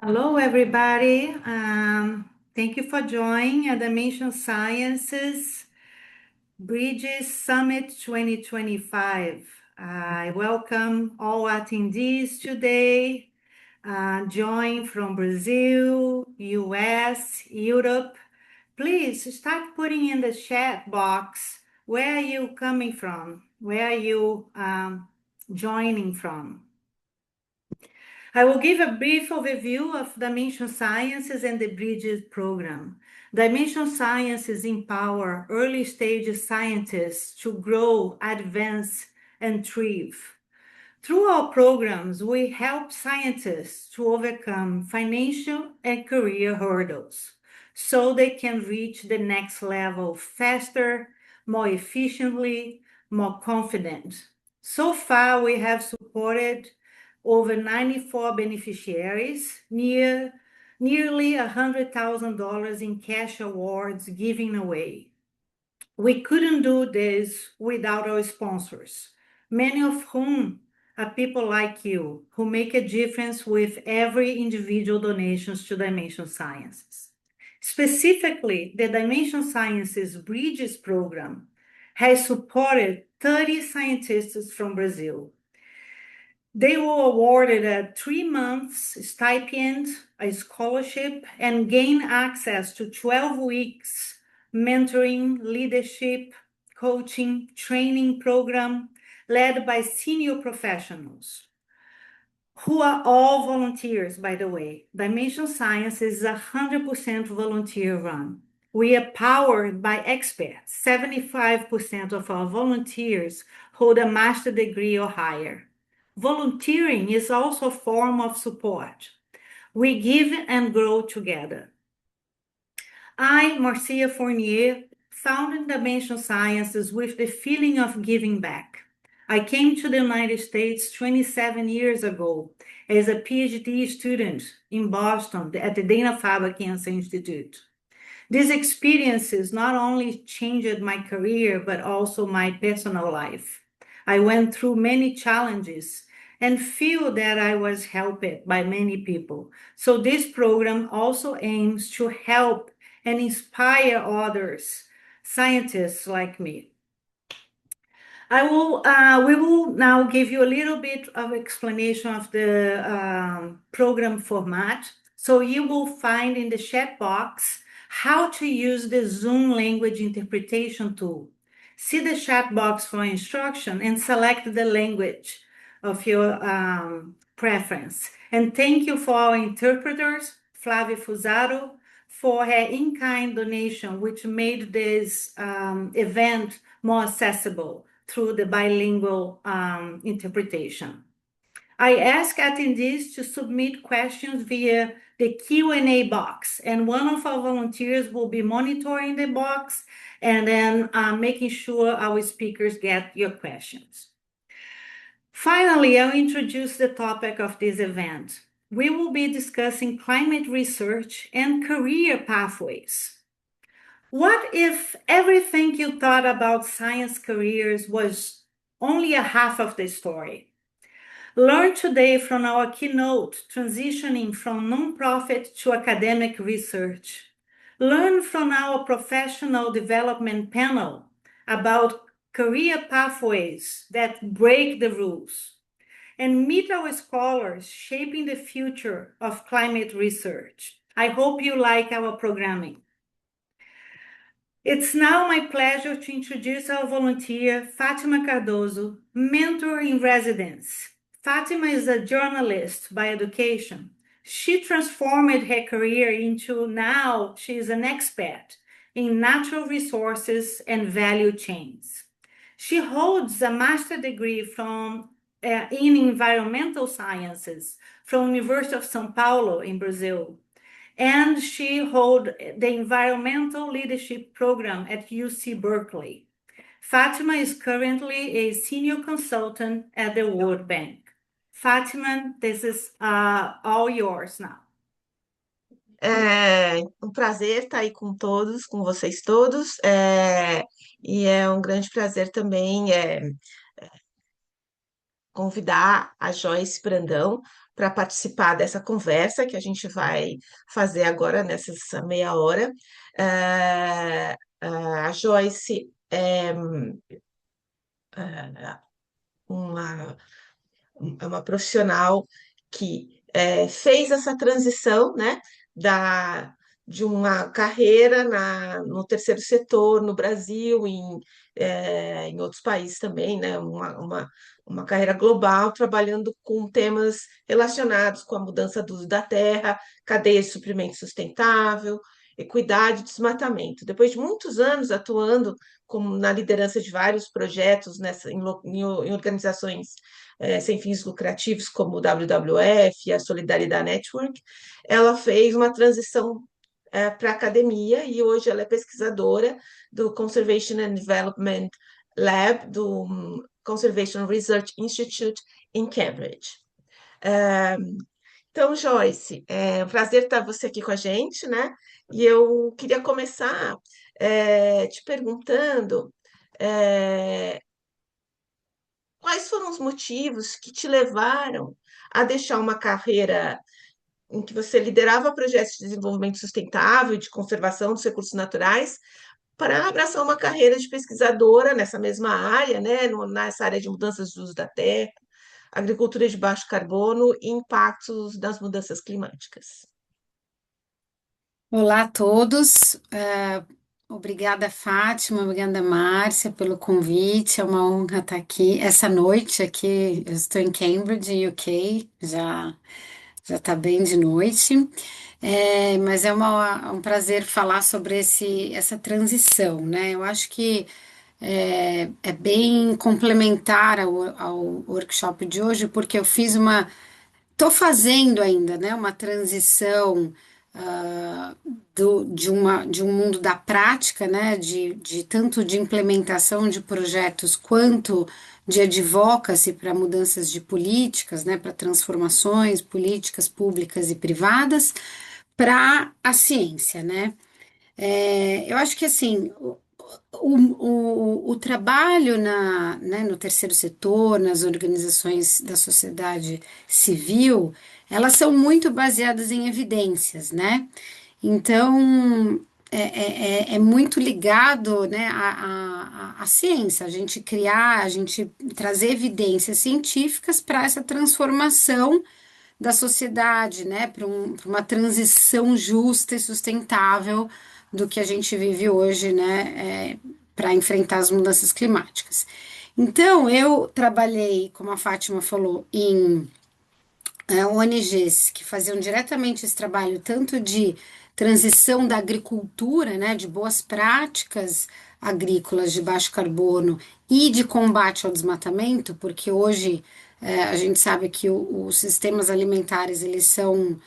Hello, everybody. Thank you for joining Dimension Sciences Bridges Summit 2025. I welcome all attendees today, join from Brazil, US, Europe. Please start putting in the chat box where are you coming from, where are you joining from. I will give a brief overview of Dimension Sciences and the Bridges program. Dimension Sciences empower early stage scientists to grow, advance, and thrive. Through our programs, we help scientists to overcome financial and career hurdles so they can reach the next level faster, more efficiently, more confident. So far, we have supported over 94 beneficiaries, nearly $100,000 in cash awards given away. We couldn't do this without our sponsors, many of whom are people like you who make a difference with every individual donations to Dimension Sciences. Specifically, the Dimension Sciences Bridges program has supported 30 scientists from Brazil. They were awarded a 3-month stipend, a scholarship, and gain access to 12 weeks mentoring, leadership, coaching, training program led by senior professionals who are all volunteers, by the way. Dimension Science is 100% volunteer run. We are powered by experts. 75% of our volunteers hold a master's degree or higher. Volunteering is also a form of support. We give and grow together. I, Marcia Fournier, founded Dimension Sciences with the feeling of giving back. I came to the United States 27 years ago as a PhD student in Boston at the Dana-Farber Cancer Institute. These experiences not only changed my career, but also my personal life. I went through many challenges and feel that I was helped by many people. So this program also aims to help and inspire others, scientists like me. We will now give you a little bit of explanation of the program format. So you will find in the chat box how to use the Zoom language interpretation tool. See the chat box for instruction and select the language of your preference. And thank you for our interpreters, Flavia Fusaro, for her in-kind donation, which made this event more accessible through the bilingual interpretation. I ask attendees to submit questions via the Q&A box, and one of our volunteers will be monitoring the box and then making sure our speakers get your questions. Finally, I'll introduce the topic of this event. We will be discussing climate research and career pathways. What if everything you thought about science careers was only a half of the story? Learn today from our keynote, transitioning from nonprofit to academic research. Learn from our professional development panel about career pathways that break the rules. And meet our scholars shaping the future of climate research. I hope you like our programming. It's now my pleasure to introduce our volunteer, Fatima Cardoso, mentor in residence. Fatima is a journalist by education. She transformed her career into now she is an expert in natural resources and value chains. She holds a master's degree in environmental sciences from University of São Paulo in Brazil. And she holds the Environmental Leadership Program at UC Berkeley. Fatima is currently a senior consultant at the World Bank. Fatima, this is all yours now. É um prazer estar aí com todos, com vocês todos, e é um grande prazer também convidar a Joyce Brandão para participar dessa conversa que a gente vai fazer agora, nessa meia hora. A Joyce é uma é uma profissional que fez essa transição, né, da, de uma carreira no terceiro setor no Brasil, em outros países também, né, uma carreira global, trabalhando com temas relacionados com a mudança do uso da terra, cadeia de suprimento sustentável, equidade e desmatamento. Depois de muitos anos atuando como na liderança de vários projetos em organizações sem fins lucrativos, como o WWF e a Solidariedade Network, ela fez uma transição para a academia e hoje ela é pesquisadora do Conservation and Development Lab, do Conservation Research Institute em Cambridge. Então, Joyce, é um prazer estar você aqui com a gente, né? E eu queria começar te perguntando quais foram os motivos que te levaram a deixar uma carreira em que você liderava projetos de desenvolvimento sustentável e de conservação dos recursos naturais para abraçar uma carreira de pesquisadora nessa mesma área, né, nessa área de mudanças de uso da terra, agricultura de baixo carbono e impactos das mudanças climáticas. Olá a todos, obrigada Fátima, obrigada Márcia pelo convite, é uma honra estar aqui essa noite aqui, eu estou em Cambridge, UK, já está bem de noite, mas é um prazer falar sobre essa transição, né? Eu acho que é bem complementar ao workshop de hoje, porque eu fiz estou fazendo ainda, né, uma transição ah, de um mundo da prática, né, de tanto de implementação de projetos quanto de advocacy para mudanças de políticas, né, para transformações políticas públicas e privadas, para a ciência, né? Eu acho que assim, o trabalho né, no terceiro setor, nas organizações da sociedade civil, elas são muito baseadas em evidências, né? Então, é muito ligado, né, à ciência, a gente criar, a gente trazer evidências científicas para essa transformação da sociedade, né, para uma transição justa e sustentável do que a gente vive hoje, né, para enfrentar as mudanças climáticas. Então, eu trabalhei, como a Fátima falou, em ONGs que faziam diretamente esse trabalho, tanto de transição da agricultura, né, de boas práticas agrícolas de baixo carbono e de combate ao desmatamento, porque hoje a gente sabe que os sistemas alimentares eles são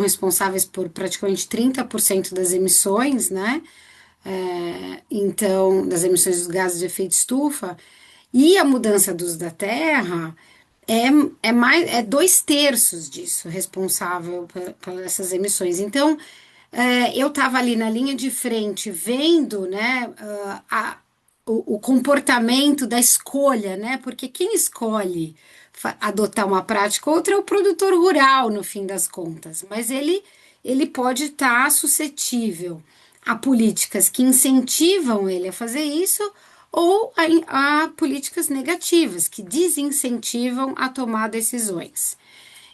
responsáveis por praticamente 30% das emissões, né? Então, das emissões dos gases de efeito estufa, e a mudança do uso da terra é, é 2/3 disso responsável por essas emissões. Então, eu estava ali na linha de frente, vendo, né, o comportamento da escolha, né, porque quem escolhe adotar uma prática ou outra é o produtor rural, no fim das contas, mas ele pode estar suscetível a políticas que incentivam ele a fazer isso ou a políticas negativas que desincentivam a tomar decisões.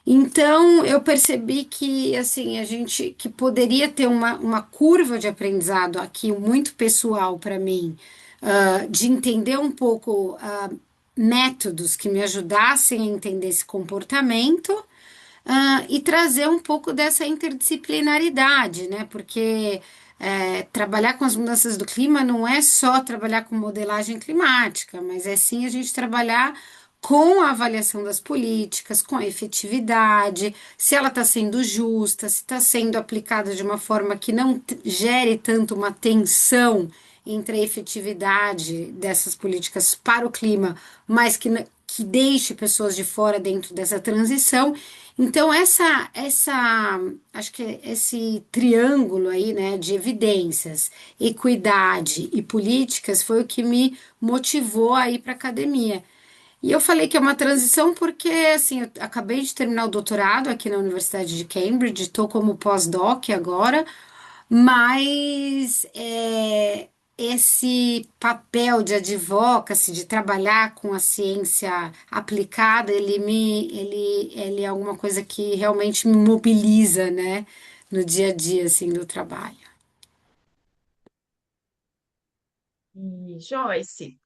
Então, eu percebi que, assim, a gente que poderia ter uma curva de aprendizado aqui muito pessoal para mim, de entender um pouco métodos que me ajudassem a entender esse comportamento, e trazer um pouco dessa interdisciplinaridade, né? Porque trabalhar com as mudanças do clima não é só trabalhar com modelagem climática, mas é sim a gente trabalhar com a avaliação das políticas, com a efetividade, se ela está sendo justa, se está sendo aplicada de uma forma que não gere tanto uma tensão entre a efetividade dessas políticas para o clima, mas que deixe pessoas de fora dentro dessa transição. Então, acho que esse triângulo aí, né, de evidências, equidade e políticas foi o que me motivou a ir para a academia. E eu falei que é uma transição porque, assim, eu acabei de terminar o doutorado aqui na Universidade de Cambridge, estou como pós-doc agora, mas esse papel de advocacy, de trabalhar com a ciência aplicada, ele é alguma coisa que realmente me mobiliza, né, no dia a dia, assim, do trabalho. E, Joyce,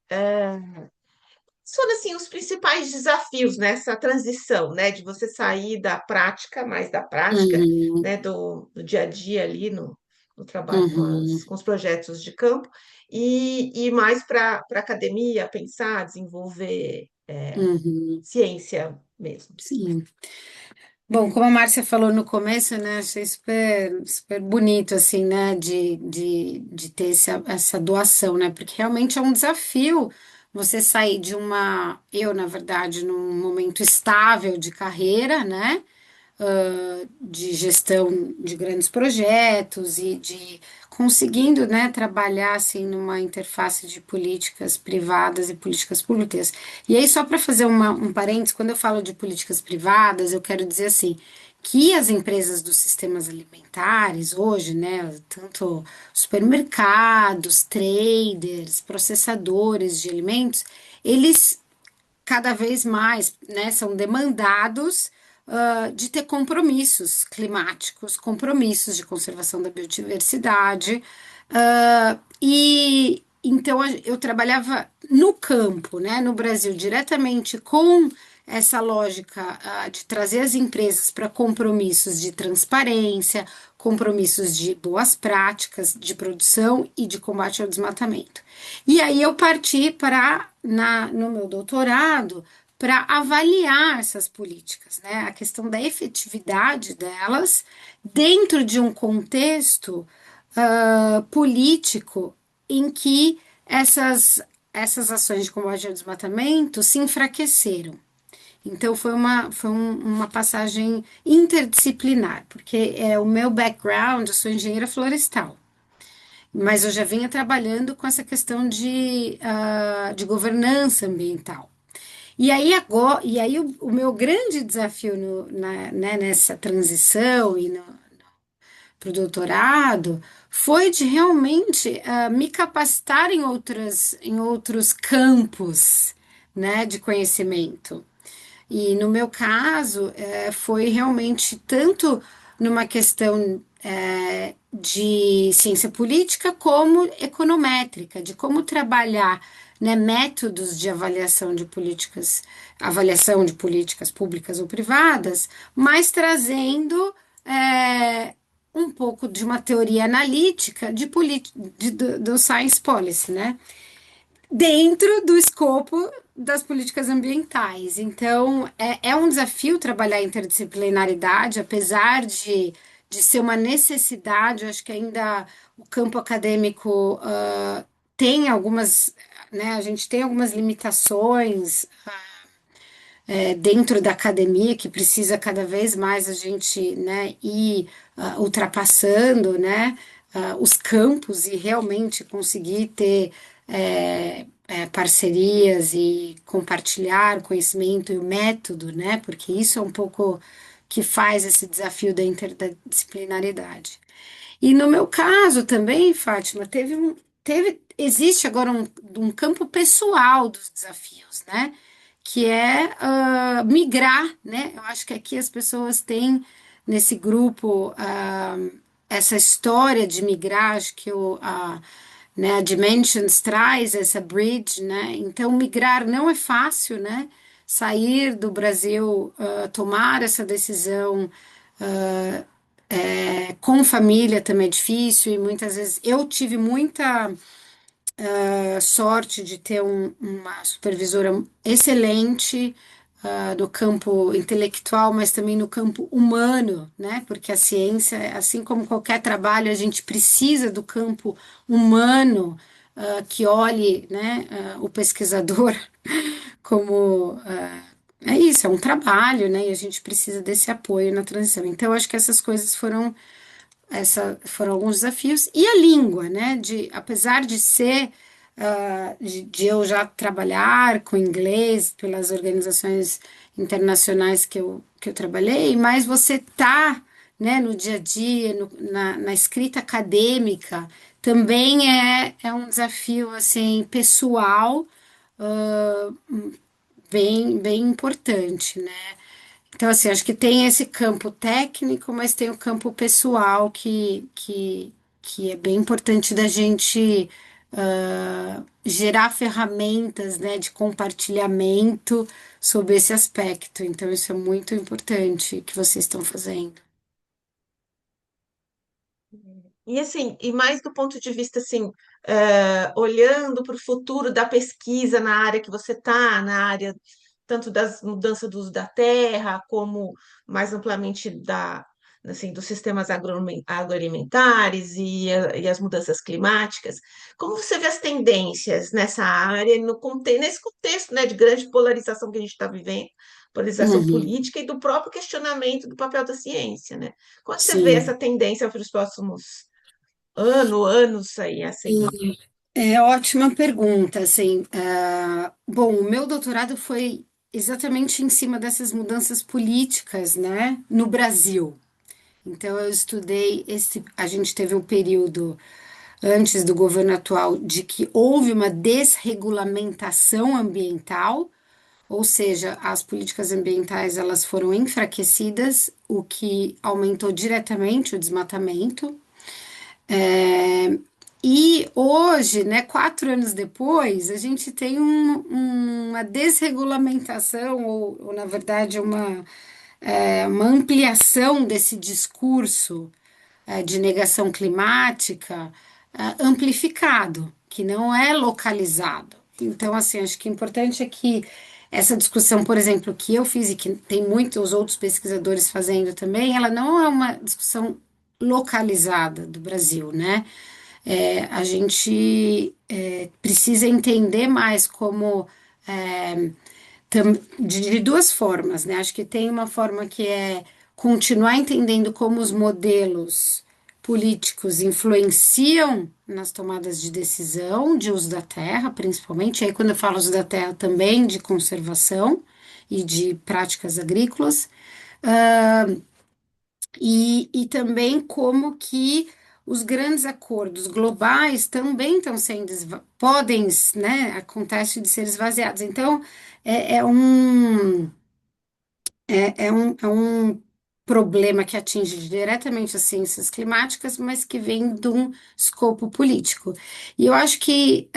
foram assim os principais desafios nessa transição, né, de você sair da prática, mais da prática, Uhum, né, do dia a dia ali no trabalho uhum, com os projetos de campo, e mais para a academia, pensar, desenvolver uhum, ciência mesmo. sim. Bom, como a Márcia falou no começo, né, achei super, super bonito, assim, né, de ter essa doação, né, porque realmente é um desafio você sair de eu, na verdade, num momento estável de carreira, né, de gestão de grandes projetos e de conseguindo, né, trabalhar assim numa interface de políticas privadas e políticas públicas. E aí, só para fazer um parênteses, quando eu falo de políticas privadas, eu quero dizer assim. Que as empresas dos sistemas alimentares hoje, né, tanto supermercados, traders, processadores de alimentos, eles cada vez mais, né, são demandados de ter compromissos climáticos, compromissos de conservação da biodiversidade. E então eu trabalhava no campo, né, no Brasil, diretamente com essa lógica de trazer as empresas para compromissos de transparência, compromissos de boas práticas de produção e de combate ao desmatamento. E aí eu parti no meu doutorado para avaliar essas políticas, né? A questão da efetividade delas dentro de um contexto político em que essas ações de combate ao desmatamento se enfraqueceram. Então foi uma passagem interdisciplinar, porque o meu background, eu sou engenheira florestal. Mas eu já vinha trabalhando com essa questão de governança ambiental. E aí o meu grande desafio né, nessa transição e para o doutorado foi de realmente me capacitar em outros campos, né, de conhecimento. E no meu caso, foi realmente tanto numa questão de ciência política como econométrica, de como trabalhar, né, métodos de avaliação de políticas públicas ou privadas, mas trazendo um pouco de uma teoria analítica do science policy, né? Dentro do escopo das políticas ambientais. Então, é um desafio trabalhar a interdisciplinaridade, apesar de ser uma necessidade, eu acho que ainda o campo acadêmico tem algumas, né, a gente tem algumas limitações dentro da academia que precisa cada vez mais a gente, né, ir ultrapassando, né, os campos e realmente conseguir ter parcerias e compartilhar conhecimento e o método, né, porque isso é um pouco que faz esse desafio da interdisciplinaridade. E no meu caso também, Fátima, existe agora um campo pessoal dos desafios, né? Que é migrar, né? Eu acho que aqui as pessoas têm nesse grupo essa história de migrar, acho que né, a Dimensions traz essa bridge, né? Então migrar não é fácil, né? Sair do Brasil, tomar essa decisão com família também é difícil e muitas vezes eu tive muita sorte de ter uma supervisora excelente no campo intelectual, mas também no campo humano, né? Porque a ciência, assim como qualquer trabalho, a gente precisa do campo humano que olhe, né, o pesquisador como é isso, é um trabalho, né? E a gente precisa desse apoio na transição. Então, eu acho que essas coisas foram alguns desafios. E a língua, né? Apesar de ser de eu já trabalhar com inglês pelas organizações internacionais que eu trabalhei, mas você tá, né, no dia a dia, na escrita acadêmica, também é um desafio, assim, pessoal, ah, bem importante, né? Então, assim, acho que tem esse campo técnico, mas tem o campo pessoal que é bem importante da gente gerar ferramentas, né, de compartilhamento sobre esse aspecto. Então, isso é muito importante que vocês estão fazendo. E assim, e mais do ponto de vista assim, olhando para o futuro da pesquisa na área que você está, na área tanto das mudanças do uso da terra, como mais amplamente assim, dos sistemas agroalimentares e as mudanças climáticas. Como você vê as tendências nessa área, nesse contexto, né, de grande polarização que a gente está vivendo, polarização Uhum, política e do próprio questionamento do papel da ciência, né? Como você vê essa sim. tendência para os próximos anos aí a seguir? É ótima pergunta, assim, bom, o meu doutorado foi exatamente em cima dessas mudanças políticas, né, no Brasil. Então, eu estudei a gente teve um período antes do governo atual de que houve uma desregulamentação ambiental, ou seja, as políticas ambientais elas foram enfraquecidas, o que aumentou diretamente o desmatamento. É, e hoje, né, 4 anos depois, a gente tem uma desregulamentação, ou na verdade uma ampliação desse discurso de negação climática amplificado, que não é localizado. Então, assim, acho que o importante é que essa discussão, por exemplo, que eu fiz e que tem muitos outros pesquisadores fazendo também, ela não é uma discussão localizada do Brasil, né? A gente precisa entender mais como de duas formas, né? Acho que tem uma forma que é continuar entendendo como os modelos políticos influenciam nas tomadas de decisão de uso da terra, principalmente. Aí, quando eu falo uso da terra, também de conservação e de práticas agrícolas. Ah, e também como que os grandes acordos globais também estão sendo, podem, né, acontece de ser esvaziados. Então, é, é um, é um problema que atinge diretamente as ciências climáticas, mas que vem de um escopo político. E eu acho que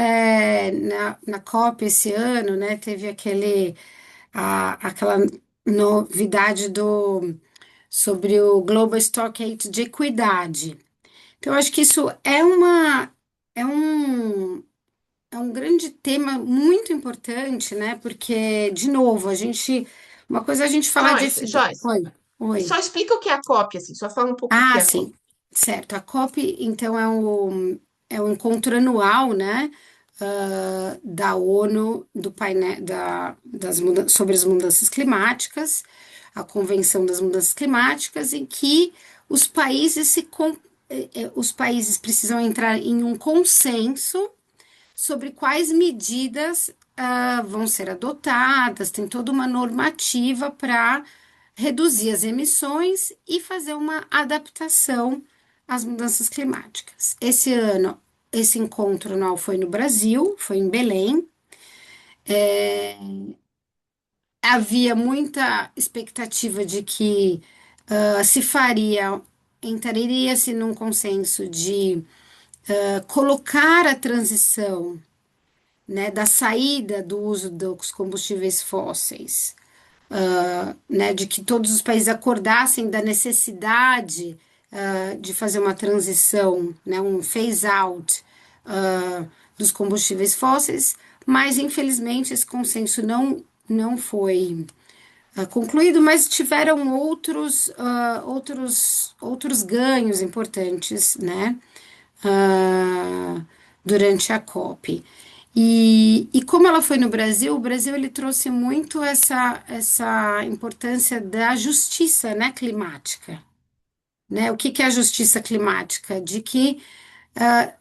na COP esse ano, né, teve aquela novidade sobre o Global Stockade de equidade. Então, eu acho que isso é um, é um grande tema muito importante, né? Porque, de novo, uma coisa é a gente falar de Joyce, Oi, só oi. explica o que é a cópia, assim, só fala um pouco o que Ah, é a cópia. sim, certo. A COP, então, é o encontro anual, né? Da ONU, do painel sobre as mudanças climáticas, a Convenção das Mudanças Climáticas, em que os países os países precisam entrar em um consenso sobre quais medidas vão ser adotadas, tem toda uma normativa para reduzir as emissões e fazer uma adaptação às mudanças climáticas. Esse ano, esse encontro anual foi no Brasil, foi em Belém. Havia muita expectativa de que entraria-se num consenso de colocar a transição, né, da saída do uso dos combustíveis fósseis, né, de que todos os países acordassem da necessidade de fazer uma transição, né, um phase out dos combustíveis fósseis, mas infelizmente esse consenso não foi concluído, mas tiveram outros ganhos importantes, né, ah, durante a COP. E como ela foi no Brasil, o Brasil ele trouxe muito essa importância da justiça, né, climática, né? O que que é a justiça climática? De que,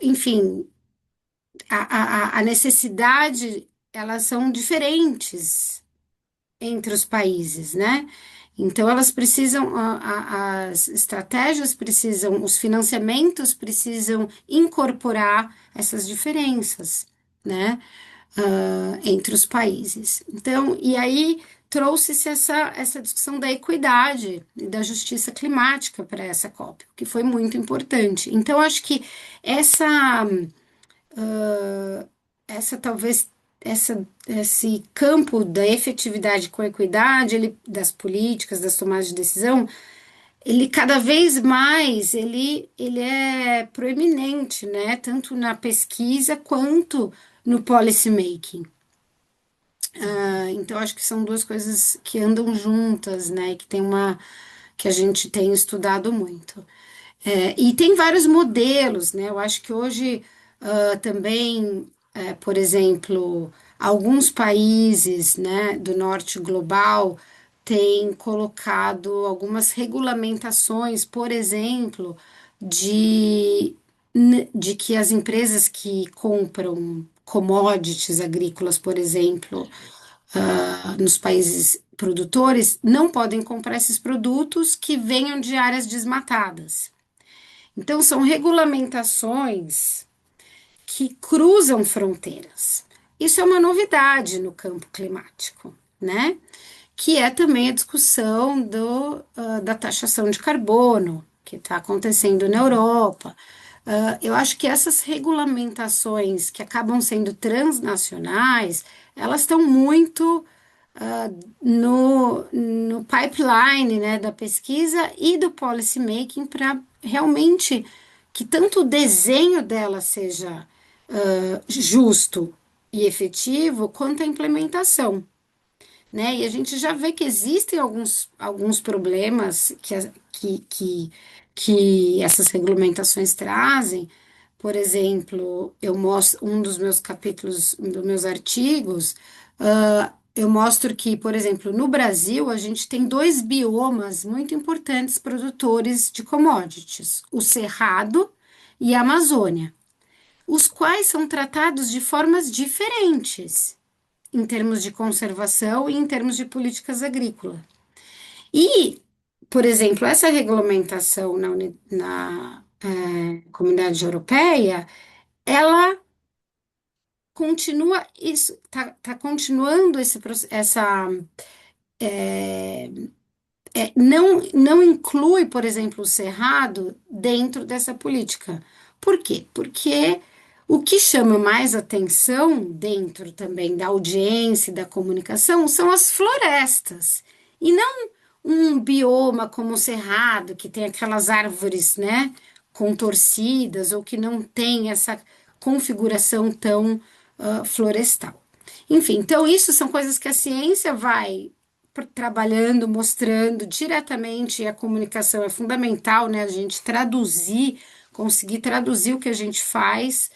enfim, a necessidade, elas são diferentes entre os países, né? Então, elas precisam, as estratégias precisam, os financiamentos precisam incorporar essas diferenças, né? Entre os países. Então, e aí trouxe-se essa discussão da equidade e da justiça climática para essa COP, o que foi muito importante. Então, acho que essa talvez esse campo da efetividade com a equidade, das políticas, das tomadas de decisão, ele cada vez mais ele é proeminente, né? Tanto na pesquisa quanto no policy making. Então acho que são duas coisas que andam juntas, né? Que a gente tem estudado muito. E tem vários modelos, né? Eu acho que hoje também, por exemplo, alguns países, né, do norte global têm colocado algumas regulamentações, por exemplo, de que as empresas que compram commodities agrícolas, por exemplo, nos países produtores, não podem comprar esses produtos que venham de áreas desmatadas. Então, são regulamentações que cruzam fronteiras. Isso é uma novidade no campo climático, né? Que é também a discussão da taxação de carbono, que está acontecendo na Europa. Eu acho que essas regulamentações que acabam sendo transnacionais, elas estão muito no pipeline, né, da pesquisa e do policy making para realmente que tanto o desenho dela seja justo e efetivo, quanto a implementação, né? E a gente já vê que existem alguns problemas que essas regulamentações trazem. Por exemplo, eu mostro um dos meus capítulos, dos meus artigos, eu mostro que, por exemplo, no Brasil, a gente tem dois biomas muito importantes produtores de commodities, o Cerrado e a Amazônia, os quais são tratados de formas diferentes em termos de conservação e em termos de políticas agrícolas. E, por exemplo, essa regulamentação na Comunidade Europeia, ela continua isso, tá continuando não inclui, por exemplo, o cerrado dentro dessa política. Por quê? Porque o que chama mais atenção dentro também da audiência e da comunicação são as florestas, e não um bioma como o cerrado, que tem aquelas árvores, né, contorcidas, ou que não tem essa configuração tão florestal. Enfim, então isso são coisas que a ciência vai trabalhando, mostrando diretamente, e a comunicação é fundamental, né? A gente conseguir traduzir o que a gente faz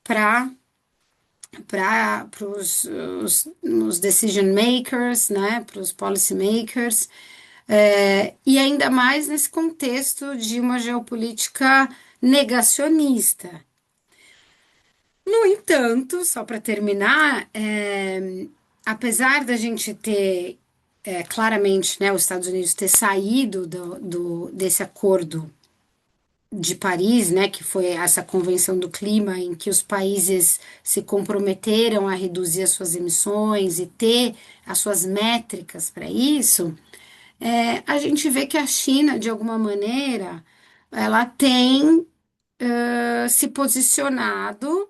para os decision makers, né? Para os policy makers, e ainda mais nesse contexto de uma geopolítica negacionista. No entanto, só para terminar, apesar da gente ter claramente, né, os Estados Unidos ter saído desse acordo de Paris, né, que foi essa convenção do clima em que os países se comprometeram a reduzir as suas emissões e ter as suas métricas para isso, a gente vê que a China, de alguma maneira, ela tem se posicionado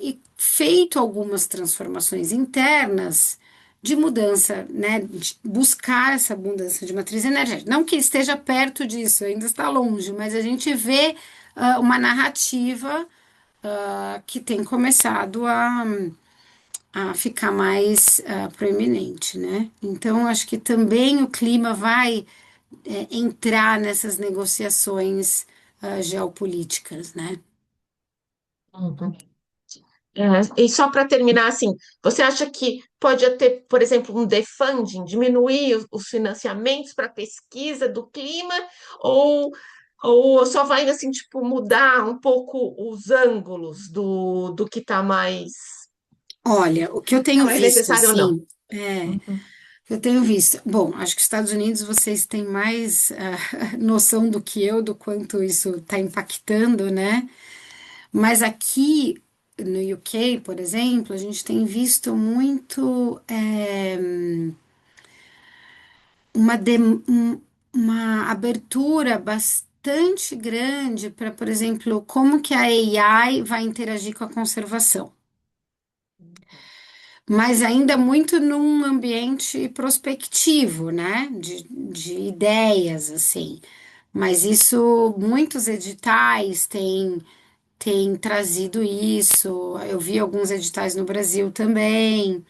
e feito algumas transformações internas de mudança, né, de buscar essa mudança de matriz energética. Não que esteja perto disso, ainda está longe, mas a gente vê uma narrativa que tem começado a ficar mais proeminente, né? Então, acho que também o clima vai entrar nessas negociações geopolíticas, né? Uhum. E só para terminar, assim, você acha que pode ter, por exemplo, um defunding, diminuir os financiamentos para pesquisa do clima, ou Ou só vai assim, tipo, mudar um pouco os ângulos do que está mais. Olha, o que eu tenho Não é visto, necessário ou não? assim, Uhum. eu tenho visto. Bom, acho que os Estados Unidos vocês têm mais noção do que eu do quanto isso está impactando, né? Mas aqui no UK, por exemplo, a gente tem visto muito uma abertura bastante grande para, por exemplo, como que a AI vai interagir com a conservação. Mas ainda muito num ambiente prospectivo, né? De ideias, assim. Mas isso, muitos editais têm trazido isso. Eu vi alguns editais no Brasil também.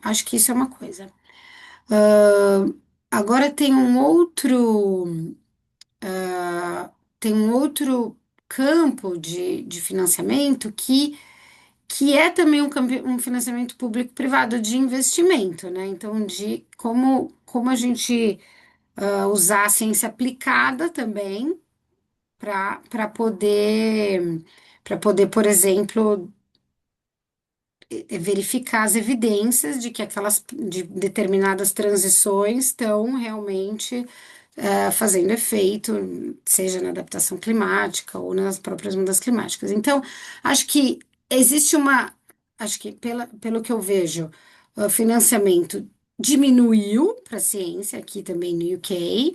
Acho que isso é uma coisa. Agora tem um outro campo de financiamento que é também um financiamento público-privado de investimento, né? Então, de como a gente usar a ciência aplicada também para poder, por exemplo, verificar as evidências de que aquelas de determinadas transições estão realmente fazendo efeito, seja na adaptação climática ou nas próprias mudanças climáticas. Então, acho que existe acho que pelo que eu vejo, o financiamento diminuiu para a ciência aqui também no UK,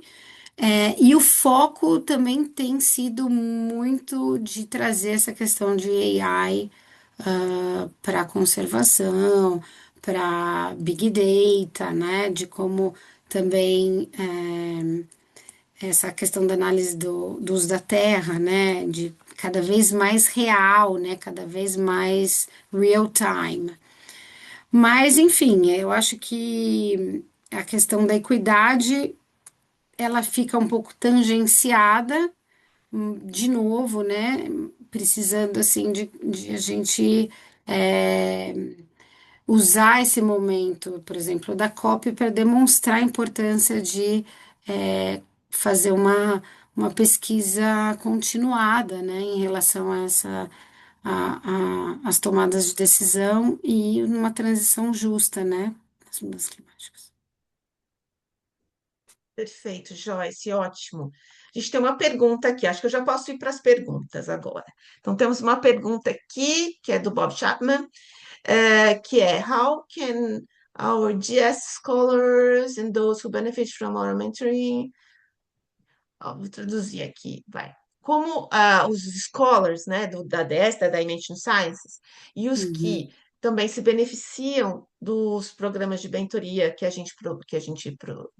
e o foco também tem sido muito de trazer essa questão de AI para conservação, para Big Data, né? De como também essa questão da análise do uso da terra, né? De cada vez mais real, né? Cada vez mais real time. Mas, enfim, eu acho que a questão da equidade ela fica um pouco tangenciada, de novo, né? Precisando assim de a gente é, usar esse momento, por exemplo, da COP para demonstrar a importância de fazer uma pesquisa continuada, né, em relação a as tomadas de decisão e uma transição justa, né, nas mudanças climáticas. Perfeito, Joyce, ótimo. A gente tem uma pergunta aqui, acho que eu já posso ir para as perguntas agora. Então, temos uma pergunta aqui, que é do Bob Chapman, que é: How can our GS scholars and those who benefit from our mentoring. Vou traduzir aqui, vai. Como os scholars, né, da DS, da Dimension Sciences, e os Uhum, que também se beneficiam dos programas de mentoria que a gente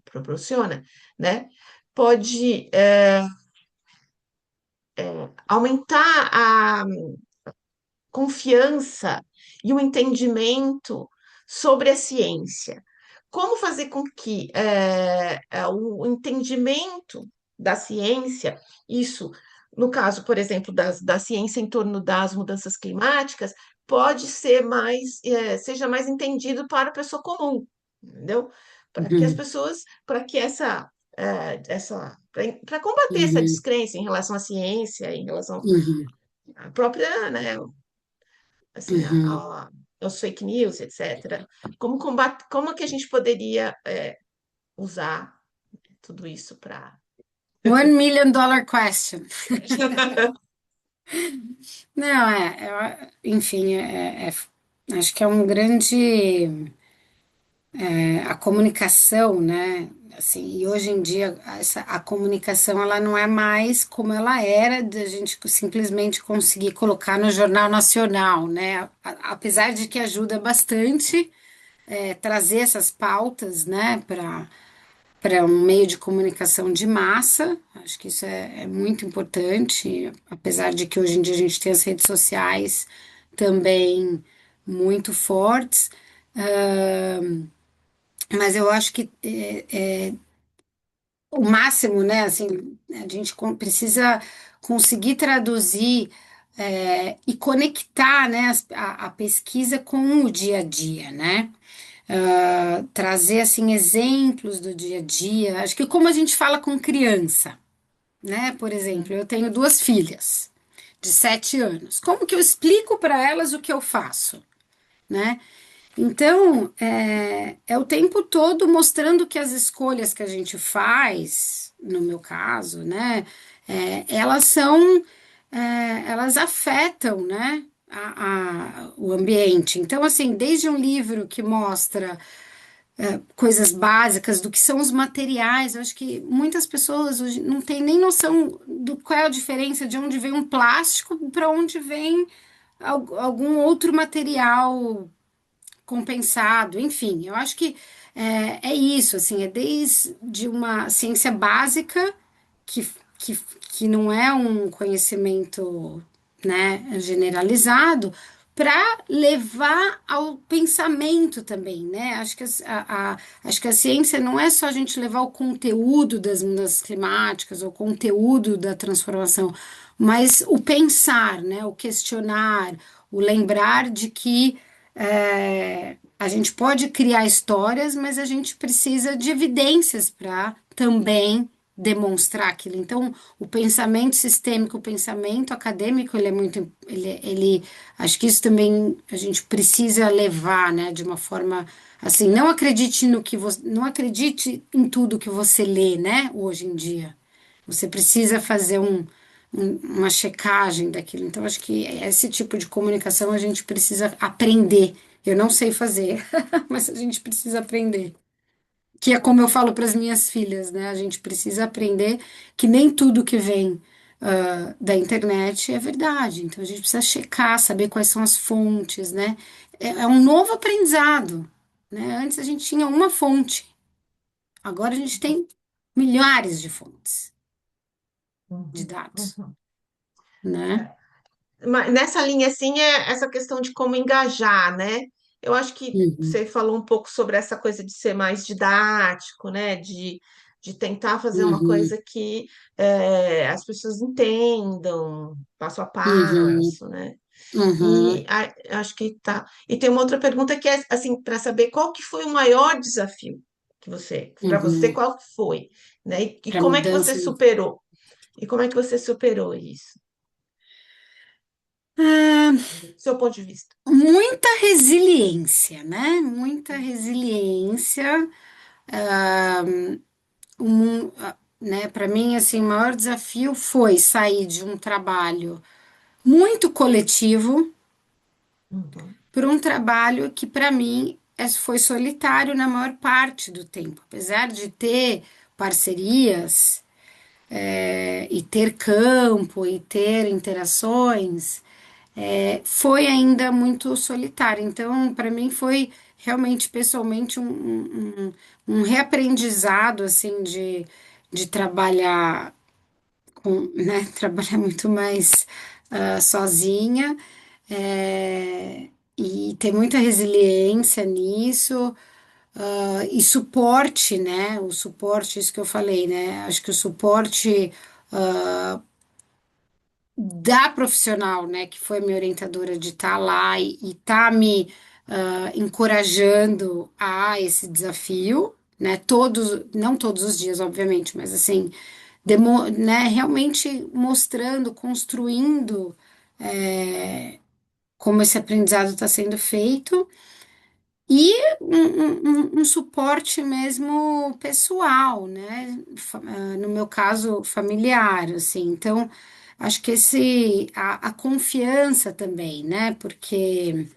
proporciona, né, pode aumentar a confiança e o entendimento sobre a ciência. Como fazer com que o entendimento da ciência, isso, no caso, por exemplo, da ciência em torno das mudanças climáticas, pode ser seja mais entendido para a pessoa comum, entendeu? Para que as uhum, pessoas, para que para combater essa uhum, descrença em relação à ciência, em relação uhum, à própria, né, assim, uhum. aos fake news, etc. Como que a gente poderia usar tudo isso para. $1 million question. Não, enfim, acho que é um grande, a comunicação, né? Assim, e hoje em dia a comunicação ela não é mais como ela era de a gente simplesmente conseguir colocar no Jornal Nacional, né? Apesar de que ajuda bastante trazer essas pautas, né, para um meio de comunicação de massa. Acho que isso é muito importante, apesar de que hoje em dia a gente tem as redes sociais também muito fortes. Mas eu acho que o máximo, né, assim, a gente precisa conseguir traduzir e conectar, né, a pesquisa com o dia a dia, né? Trazer assim exemplos do dia a dia. Acho que como a gente fala com criança. né? Por exemplo, eu tenho duas filhas de 7 anos. Como que eu explico para elas o que eu faço, né? Então, é o tempo todo mostrando que as escolhas que a gente faz, no meu caso, né, elas são, elas afetam, né, o ambiente. Então, assim, desde um livro que mostra coisas básicas do que são os materiais, eu acho que muitas pessoas hoje não têm nem noção do qual é a diferença de onde vem um plástico para onde vem algum outro material compensado, enfim, eu acho que é isso, assim, é desde uma ciência básica que, que, que não é um conhecimento, né, generalizado, para levar ao pensamento também, né? Acho que acho que a ciência não é só a gente levar o conteúdo das mudanças climáticas, o conteúdo da transformação, mas o pensar, né? O questionar, o lembrar de que a gente pode criar histórias, mas a gente precisa de evidências para também demonstrar aquilo. Então, o pensamento sistêmico, o pensamento acadêmico, ele é muito, acho que isso também a gente precisa levar, né, de uma forma assim, não acredite no que você, não acredite em tudo que você lê, né, hoje em dia. Você precisa fazer uma checagem daquilo. Então, acho que esse tipo de comunicação a gente precisa aprender. Eu não sei fazer, mas a gente precisa aprender. Que é como eu falo para as minhas filhas, né? A gente precisa aprender que nem tudo que vem da internet é verdade. Então, a gente precisa checar, saber quais são as fontes, né? É um novo aprendizado, né? Antes a gente tinha uma fonte, agora a gente tem milhares de fontes de Uhum, dados, uhum. né? Mas nessa linha, assim, é essa questão de como engajar, né? Eu acho que Uhum, você falou um pouco sobre essa coisa de ser mais didático, né? De tentar fazer uma uhum, coisa que as pessoas entendam passo a uhum, passo, né? E uhum, acho que tá. E tem uma outra pergunta que é assim, para saber qual que foi o maior desafio para você, uhum. qual que foi, né? E Para como é que você mudança. superou? E como é que você superou isso, Ah, do seu ponto de vista? muita resiliência, né? Muita resiliência. Ah, né? Para mim, assim, o maior desafio foi sair de um trabalho muito coletivo Uhum, para um trabalho que, para mim, foi solitário na maior parte do tempo. Apesar de ter parcerias, e ter campo e ter interações, foi ainda muito solitário. Então, para mim, foi realmente pessoalmente um reaprendizado assim de trabalhar com, né, trabalhar muito mais sozinha, e ter muita resiliência nisso. E suporte, né? O suporte, isso que eu falei, né? Acho que o suporte da profissional, né, que foi minha orientadora de estar lá e tá me encorajando a esse desafio, né? Não todos os dias, obviamente, mas assim, né, realmente mostrando, construindo como esse aprendizado está sendo feito. E um suporte mesmo pessoal, né? No meu caso, familiar, assim. Então, acho que a confiança também, né? Porque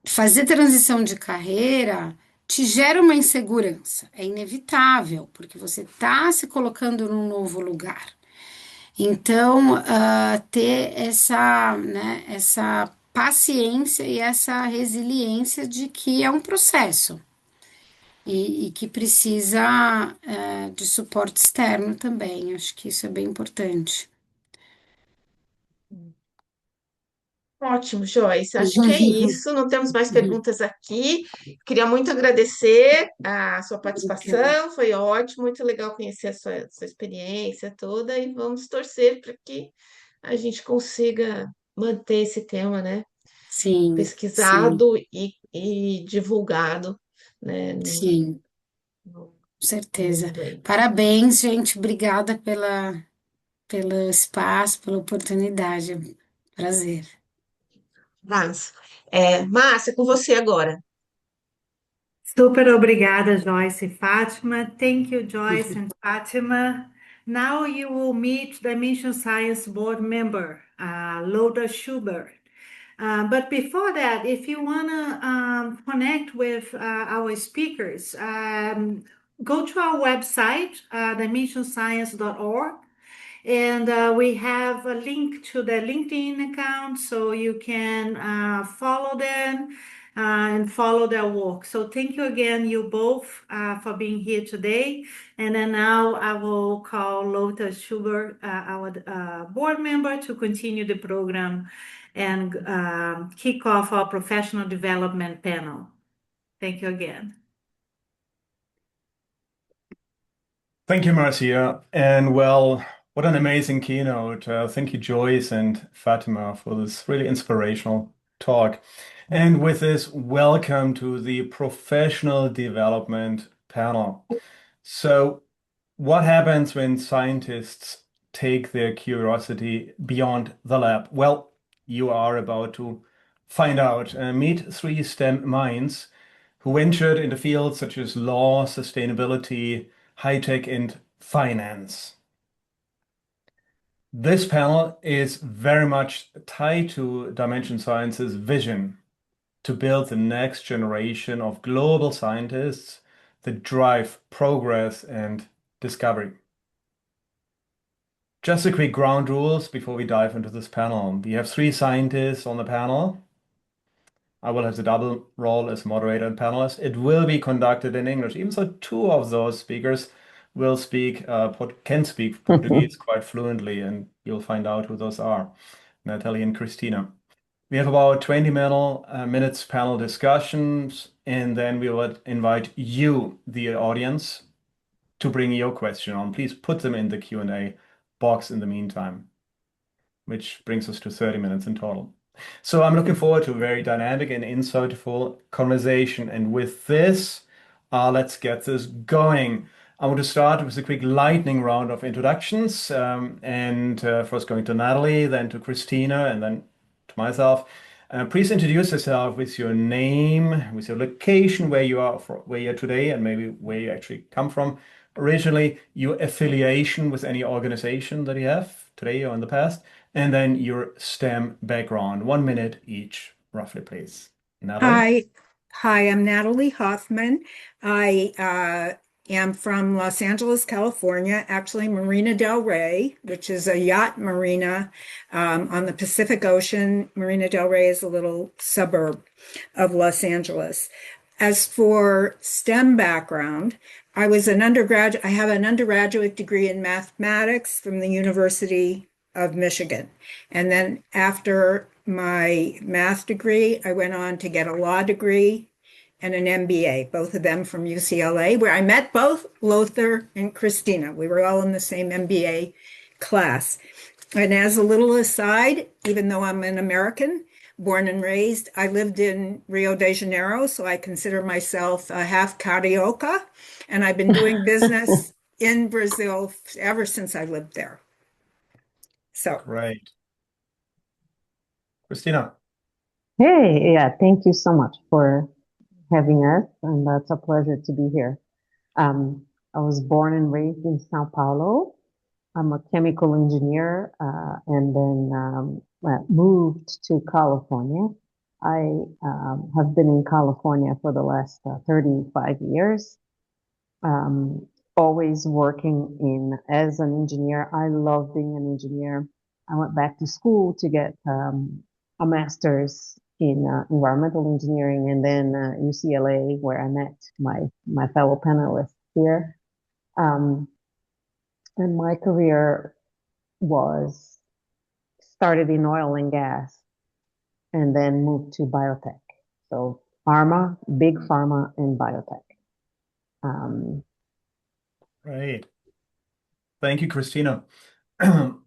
fazer transição de carreira te gera uma insegurança, é inevitável, porque você está se colocando num novo lugar. Então, ter essa paciência e essa resiliência de que é um processo e que precisa, de suporte externo também. Acho que isso é bem importante. ótimo, Joyce. Acho que é isso. Não temos mais perguntas aqui. Queria muito agradecer a sua Obrigada. participação. Foi ótimo, muito legal conhecer a sua experiência toda e vamos torcer para que a gente consiga manter esse tema, né, Sim, sim, pesquisado e divulgado, né, sim, no com certeza. mundo aí. Parabéns, gente. Obrigada pela. pelo espaço, pela oportunidade. Prazer. Vamos. Márcia, com você agora. Super obrigada, Joyce e Fatima. Thank you, Joyce and Fatima. Now you will meet Dimension Science Board member, Lothar Schubert. But before that, if you want to connect with our speakers, go to our website, dimensionscience.org. And we have a link to the LinkedIn account so you can follow them and follow their work. So thank you again, you both, for being here today. And then now I will call Lothar Schubert, our board member, to continue the program and kick off our professional development panel. Thank you again. Thank you, Marcia. And well, what an amazing keynote. Thank you, Joyce and Fatima, for this really inspirational talk. And with this, welcome to the professional development panel. So, what happens when scientists take their curiosity beyond the lab? Well, you are about to find out. Meet three STEM minds who ventured into fields such as law, sustainability, high tech, and finance. This panel is very much tied to Dimension Science's vision to build the next generation of global scientists that drive progress and discovery. Just a quick ground rules before we dive into this panel. We have three scientists on the panel. I will have the double role as moderator and panelist. It will be conducted in English, even so two of those speakers will can speak Portuguese quite fluently, and you'll find out who those are, Nathalie and Cristina. We have about 20 minutes panel discussions, and then we will invite you, the audience, to bring your question on. Please put them in the Q&A box in the meantime, which brings us to 30 minutes in total. So I'm looking forward to a very dynamic and insightful conversation. And with this, let's get this going. I want to start with a quick lightning round of introductions. First going to Nathalie, then to Cristina, and then to myself. Please introduce yourself with your name, with your location, where you are today, and maybe where you actually come from originally, your affiliation with any organization that you have today or in the past, and then your STEM background. 1 minute each, roughly, please. Nathalie? Hi, I'm Nathalie Hoffman. I am from Los Angeles, California, actually Marina del Rey, which is a yacht marina on the Pacific Ocean. Marina del Rey is a little suburb of Los Angeles. As for STEM background, I have an undergraduate degree in mathematics from the University of Michigan. And then after my math degree, I went on to get a law degree and an MBA, both of them from UCLA, where I met both Lothar and Cristina. We were all in the same MBA class. And as a little aside, even though I'm an American, born and raised, I lived in Rio de Janeiro, so I consider myself a half carioca, and I've been doing business in Brazil ever since I lived there. So Great. Cristina? Hey, yeah, thank you so much for having us, and it's a pleasure to be here. I was born and raised in Sao Paulo. I'm a chemical engineer, and then moved to California. I have been in California for the last 35 years, always working as an engineer. I love being an engineer. I went back to school to get a master's in environmental engineering, and then UCLA, where I met my fellow panelists here. And my career started in oil and gas, and then moved to biotech. So big pharma and biotech. Great. Thank you, Cristina.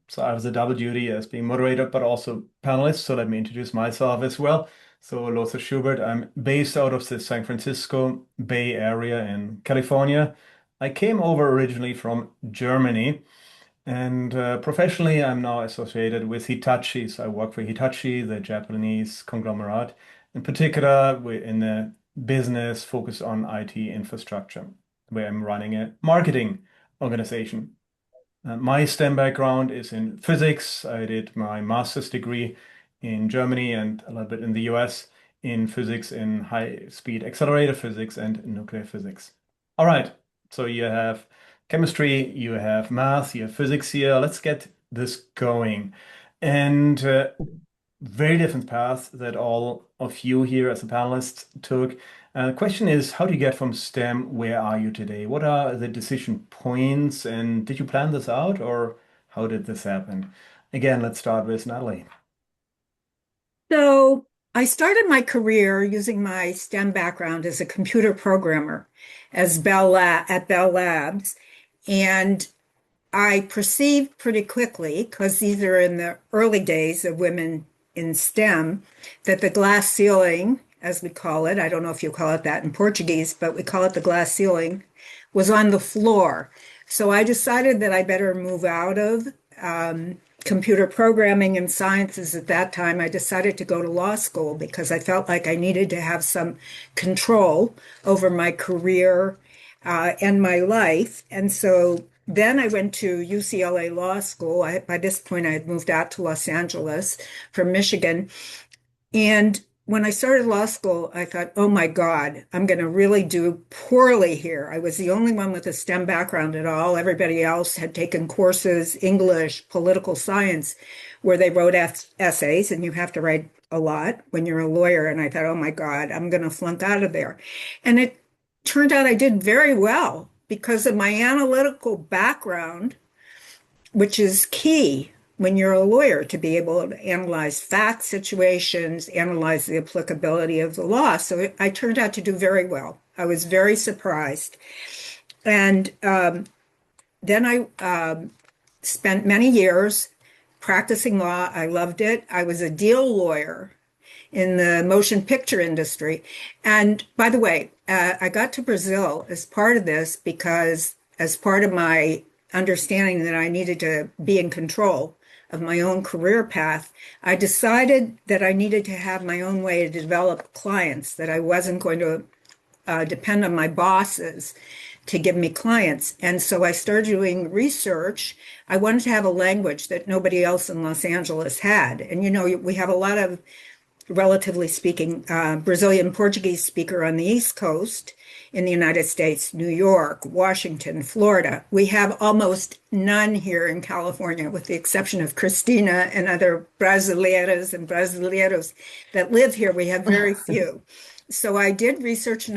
So I was a double duty as being moderator, but also panelist. So let me introduce myself as well. So Lothar Schubert, I'm based out of the San Francisco Bay Area in California. I came over originally from Germany, And professionally, I'm now associated with Hitachi. So I work for Hitachi, the Japanese conglomerate. In particular, we're in the business focused on IT infrastructure, where I'm running a marketing organization. My STEM background is in physics. I did my master's degree in Germany and a little bit in the US in physics, in high-speed accelerator physics and nuclear physics. All right, so you have chemistry, you have math, you have physics here. Let's get this going. And very different paths that all of you here as a panelists took. The question is, how do you get from STEM? Where are you today? What are the decision points? And did you plan this out or how did this happen? Again, let's start with Natalie. So I started my career using my STEM background as a computer programmer at Bell Labs. And I perceived pretty quickly, because these are in the early days of women in STEM, that the glass ceiling, as we call it, I don't know if you call it that in Portuguese, but we call it the glass ceiling, was on the floor. So I decided that I better move out of computer programming and sciences at that time. I decided to go to law school because I felt like I needed to have some control over my career and my life. And so then I went to UCLA Law School. By this point, I had moved out to Los Angeles from Michigan. And when I started law school, I thought, oh my God, I'm going to really do poorly here. I was the only one with a STEM background at all. Everybody else had taken courses, English, political science, where they wrote essays, and you have to write a lot when you're a lawyer. And I thought, oh my God, I'm going to flunk out of there. And it turned out I did very well because of my analytical background, which is key when you're a lawyer to be able to analyze fact situations, analyze the applicability of the law. So I turned out to do very well. I was very surprised. And then I spent many years practicing law. I loved it. I was a deal lawyer in the motion picture industry. And by the way, I got to Brazil as part of this because, as part of my understanding that I needed to be in control of my own career path, I decided that I needed to have my own way to develop clients, that I wasn't going to depend on my bosses to give me clients. And so I started doing research. I wanted to have a language that nobody else in Los Angeles had. And, you know, we have a lot of, relatively speaking, Brazilian Portuguese speaker on the East Coast in the United States, New York, Washington, Florida. We have almost none here in California, with the exception of Cristina and other brasileiras and brasileiros that live here. We have very few. So I did research,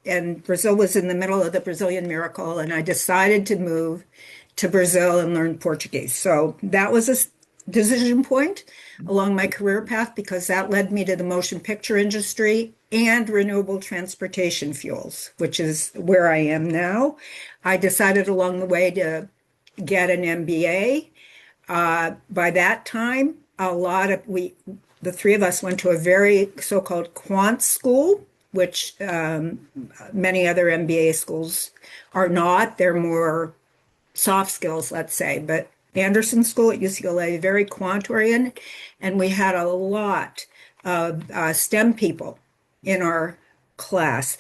and Brazil was in the middle of the Brazilian miracle, and I decided to move to Brazil and learn Portuguese. So that was a decision point along my career path, because that led me to the motion picture industry and renewable transportation fuels, which is where I am now. I decided along the way to get an MBA. By that time, the three of us went to a very so-called quant school, which many other MBA schools are not. They're more soft skills, let's say, but Anderson School at UCLA, very quant-oriented, and we had a lot of STEM people in our class.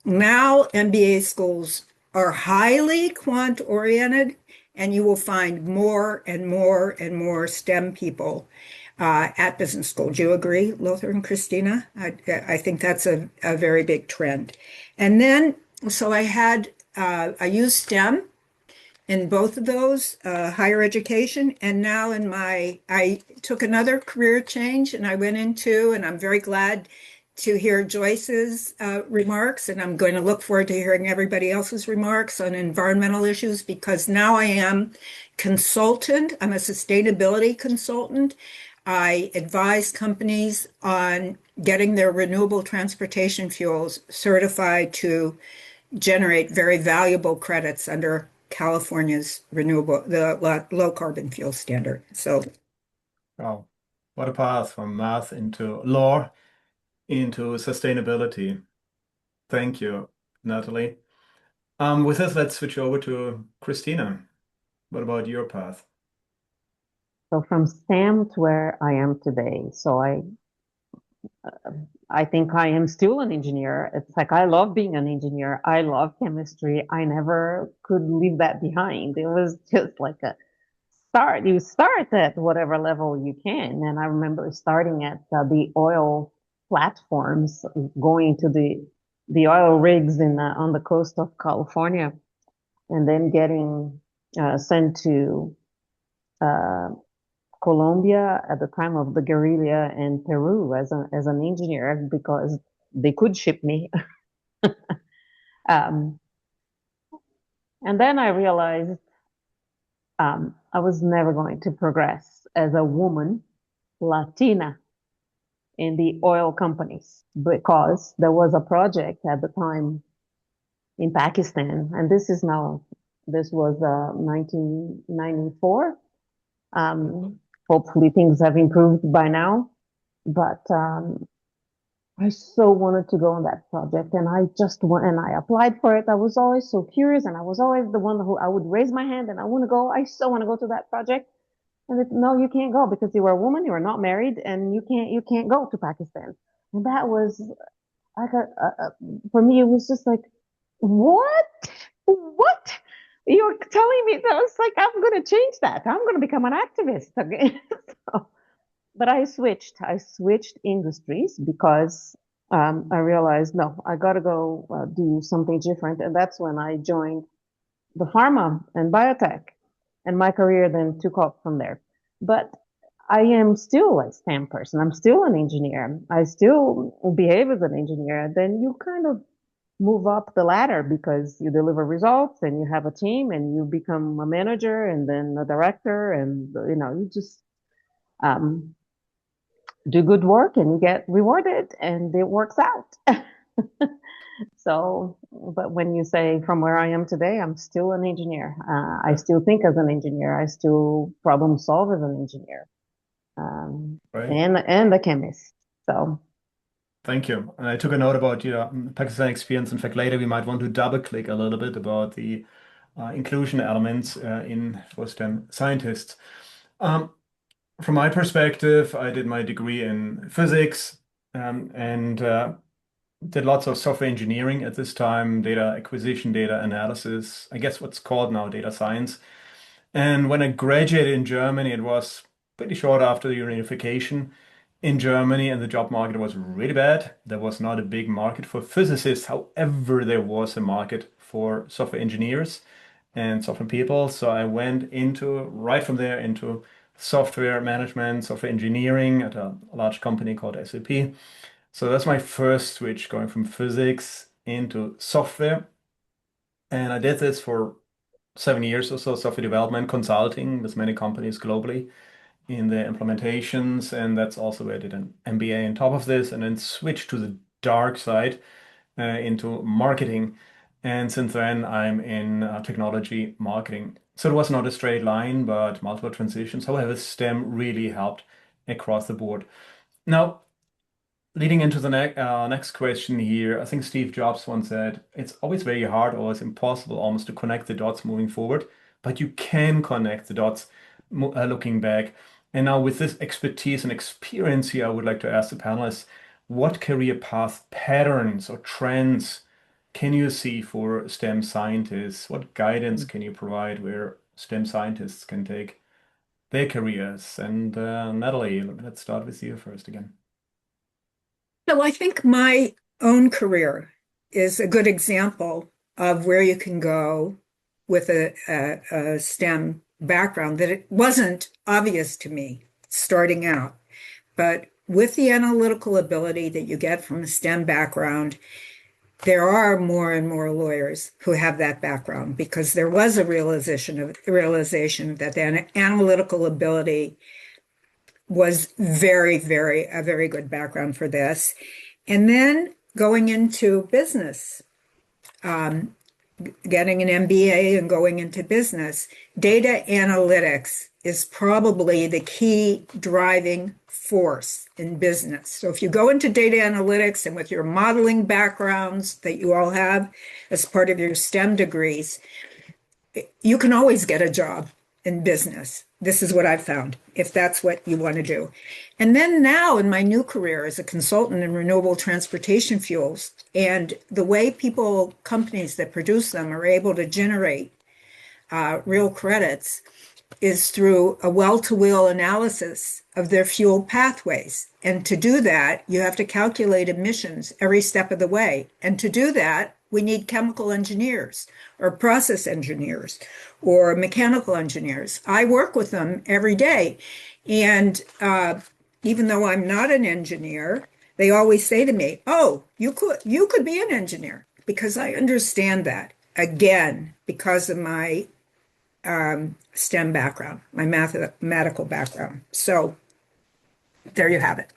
Now, MBA schools are highly quant-oriented, and you will find more and more and more STEM people at business school. Do you agree, Lothar and Cristina? I think that's a very big trend. And then, so I used STEM in both of those, higher education, and now I took another career change, and I went into, and I'm very glad to hear Joyce's remarks, and I'm going to look forward to hearing everybody else's remarks on environmental issues, because now I am consultant. I'm a sustainability consultant. I advise companies on getting their renewable transportation fuels certified to generate very valuable credits under California's the low carbon fuel standard. So, Wow, what a path from math into law into sustainability. Thank you, Natalie. With this, let's switch over to Cristina. What about your path? So from STEM to where I am today. So I think I am still an engineer. It's like I love being an engineer. I love chemistry. I never could leave that behind. It was just like a start. You start at whatever level you can. And I remember starting at the oil platforms, going to the oil rigs on the coast of California, and then getting sent to uh, Colombia at the time of the guerrilla and Peru as an engineer because they could ship me. um, and then I realized I was never going to progress as a woman, Latina, in the oil companies because there was a project at the time in Pakistan, and this was 1994. Hopefully things have improved by now, but I so wanted to go on that project, and I applied for it. I was always so curious, and I was always the one who I would raise my hand and I want to go. I so want to go to that project. And no, you can't go because you are a woman, you are not married, and you can't go to Pakistan. And that was for me, it was just like, what? What? You're telling me that? It's like, I'm going to change that. I'm going to become an activist again. So, but I switched industries because I realized, no, I got to go do something different. And that's when I joined the pharma and biotech, and my career then took off from there. But I am still a STEM person. I'm still an engineer. I still behave as an engineer. Then you kind of move up the ladder because you deliver results and you have a team and you become a manager and then a director, and you just do good work and you get rewarded and it works out. So, but when you say from where I am today, I'm still an engineer. I still think as an engineer. I still problem solve as an engineer, Right. and a chemist. So, Thank you. And I took a note about your Pakistan experience. In fact, later we might want to double click a little bit about the inclusion elements for STEM scientists. From my perspective, I did my degree in physics and did lots of software engineering at this time, data acquisition, data analysis, I guess what's called now data science. And when I graduated in Germany, it was pretty short after the unification in Germany, and the job market was really bad. There was not a big market for physicists. However, there was a market for software engineers and software people. So I went right from there into software management, software engineering at a large company called SAP. So that's my first switch, going from physics into software. And I did this for 7 years or so, software development consulting with many companies globally in their implementations. And that's also where I did an MBA on top of this, and then switched to the dark side into marketing. And since then, I'm in technology marketing. So it was not a straight line, but multiple transitions. However, STEM really helped across the board. Now, leading into the next question here, I think Steve Jobs once said, it's always very hard, or it's impossible almost to connect the dots moving forward, but you can connect the dots looking back. And now with this expertise and experience here, I would like to ask the panelists, what career path patterns or trends can you see for STEM scientists? What guidance can you provide where STEM scientists can take their careers? And Nathalie, let's start with you first again. So I think my own career is a good example of where you can go with a STEM background that it wasn't obvious to me starting out. But with the analytical ability that you get from a STEM background, there are more and more lawyers who have that background because there was a realization that the analytical ability was a very good background for this. And then going into business, getting an MBA and going into business, data analytics is probably the key driving force in business. So if you go into data analytics and with your modeling backgrounds that you all have as part of your STEM degrees, you can always get a job in business. This is what I've found, if that's what you want to do. And then now in my new career as a consultant in renewable transportation fuels, and the way companies that produce them are able to generate real credits is through a well-to-wheel analysis of their fuel pathways. And to do that, you have to calculate emissions every step of the way. And to do that, we need chemical engineers or process engineers or mechanical engineers. I work with them every day. And even though I'm not an engineer, they always say to me, "Oh, you could be an engineer," because I understand that, again, because of my STEM background, my mathematical background. So there you have it.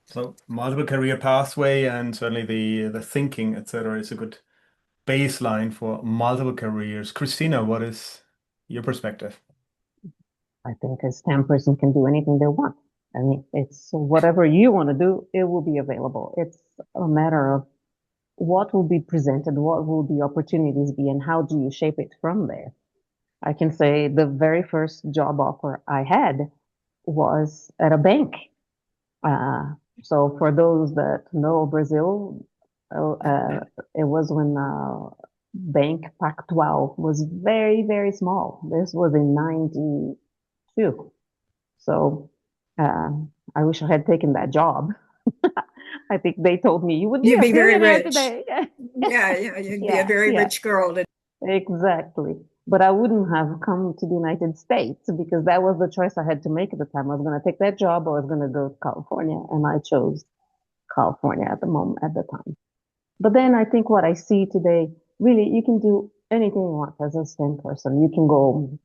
So multiple career pathway and certainly the thinking, etc., is a good baseline for multiple careers. Cristina, what is your perspective? I think a STEM person can do anything they want. I mean, it's whatever you want to do, it will be available. It's a matter of what will be presented, what will the opportunities be, and how do you shape it from there. I can say the very first job offer I had was at a bank. So for those that know Brazil, it was when Bank Pac-12 was very, very small. This was in 92. So I wish I had taken that job. I think they told me you would be You'd a be very billionaire rich. today. Yeah, you'd be a very rich girl. Exactly. But I wouldn't have come to the United States because that was the choice I had to make at the time. I was going to take that job or I was going to go to California, and I chose California at the time. But then I think what I see today, really, you can do anything you want as a STEM person. You can go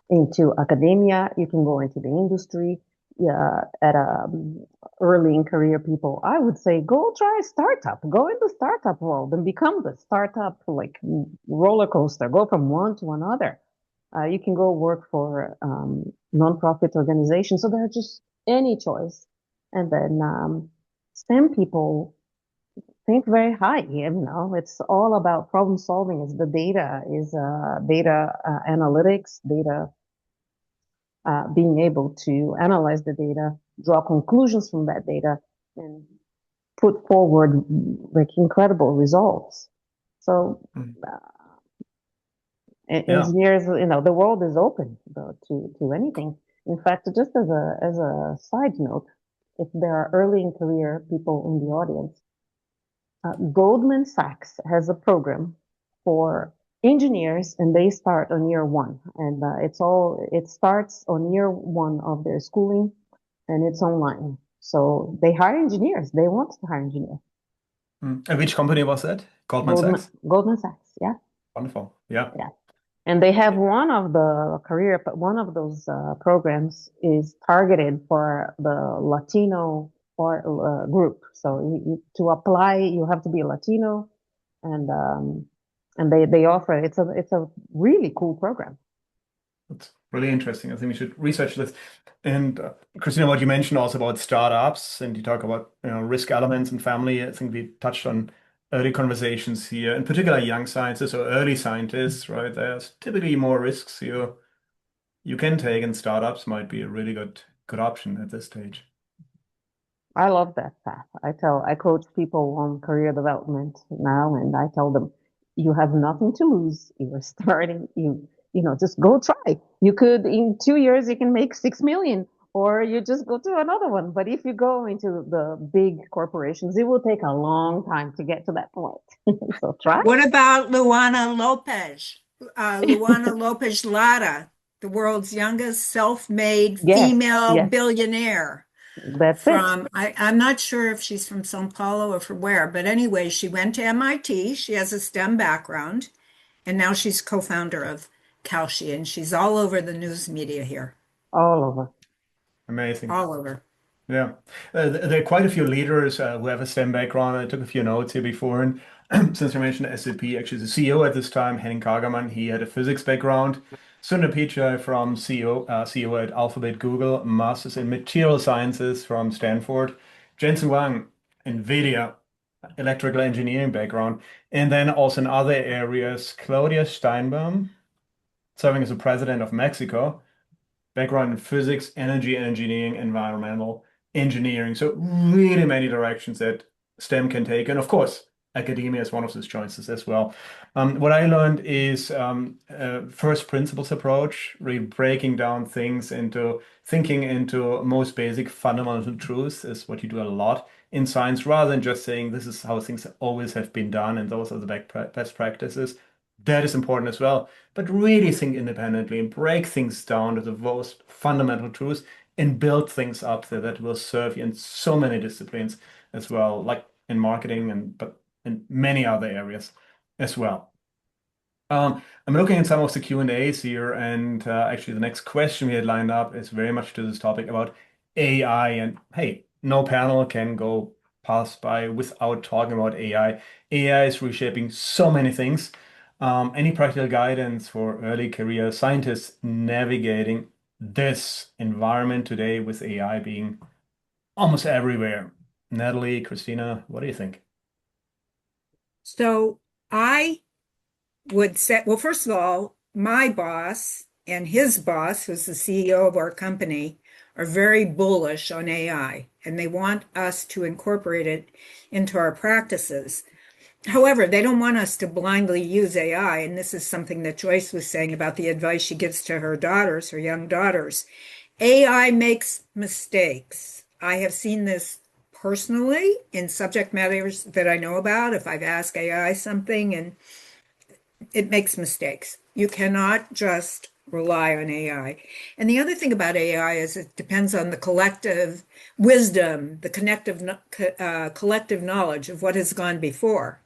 into academia, you can go into the industry. At early in career people, I would say go try a startup, go in the startup world and become the startup like roller coaster, go from one to another. You can go work for nonprofit organizations. So there's just any choice. And then STEM people think very high. It's all about problem solving. Is the data is data analytics, data being able to analyze the data, draw conclusions from that data, and put forward like incredible results. So engineers, the world is open to anything. In fact, just as a side note, if there are early in career people in the audience, Goldman Sachs has a program for engineers, and they start on year one, and it starts on year one of their schooling, and it's online. So they hire engineers. They want to hire engineers. And which company was that? Goldman Sachs? Goldman Sachs, yeah. Wonderful. Yeah. And they have one of those programs is targeted for the Latino group. So to apply, you have to be a Latino, and they offer it. It's a really cool program. That's really interesting. I think we should research this. And Cristina, what you mentioned also about startups, and you talk about risk elements and family. I think we touched on early conversations here, in particular young scientists or early scientists, right? There's typically more risks you can take, and startups might be a really good option at this stage. I love that path. I coach people on career development now, and I tell them, you have nothing to lose. You're starting, just go try. You could, in 2 years, you can make 6 million, or you just go to another one. But if you go into the big corporations, it will take a long time to get to that point. So try. What about Luana Lopez? Luana Lopez Lara, the world's youngest self-made female billionaire. That's it. I'm not sure if she's from São Paulo or from where, but anyway, she went to MIT. She has a STEM background, and now she's co-founder of Kalshi, and she's all over the news media here. All over. Amazing. All over. Yeah. There are quite a few leaders who have a STEM background. I took a few notes here before, and since you mentioned SAP, actually the CEO at this time, Henning Kagermann, he had a physics background. Sundar Pichai from CEO at Alphabet Google, Masters in Material Sciences from Stanford. Jensen Huang, NVIDIA, electrical engineering background. And then also in other areas, Claudia Steinbaum, serving as the president of Mexico, background in physics, energy engineering, environmental engineering. So really many directions that STEM can take. And of course, academia is one of those choices as well. What I learned is first principles approach, really breaking down things into thinking into most basic fundamental truths is what you do a lot in science, rather than just saying this is how things always have been done and those are the best practices. That is important as well. But really think independently and break things down to the most fundamental truths and build things up there that will serve you in so many disciplines as well, like in marketing and but in many other areas as well. I'm looking at some of the Q&As here, and actually the next question we had lined up is very much to this topic about AI. And hey, no panel can go pass by without talking about AI. AI is reshaping so many things. Any practical guidance for early career scientists navigating this environment today with AI being almost everywhere? Nathalie, Cristina, what do you think? So I would say, well, first of all, my boss and his boss, who's the CEO of our company, are very bullish on AI, and they want us to incorporate it into our practices. However, they don't want us to blindly use AI, and this is something that Joyce was saying about the advice she gives to her daughters, her young daughters. AI makes mistakes. I have seen this personally in subject matters that I know about. If I've asked AI something and it makes mistakes, you cannot just rely on AI. And the other thing about AI is it depends on the collective wisdom, the collective knowledge of what has gone before.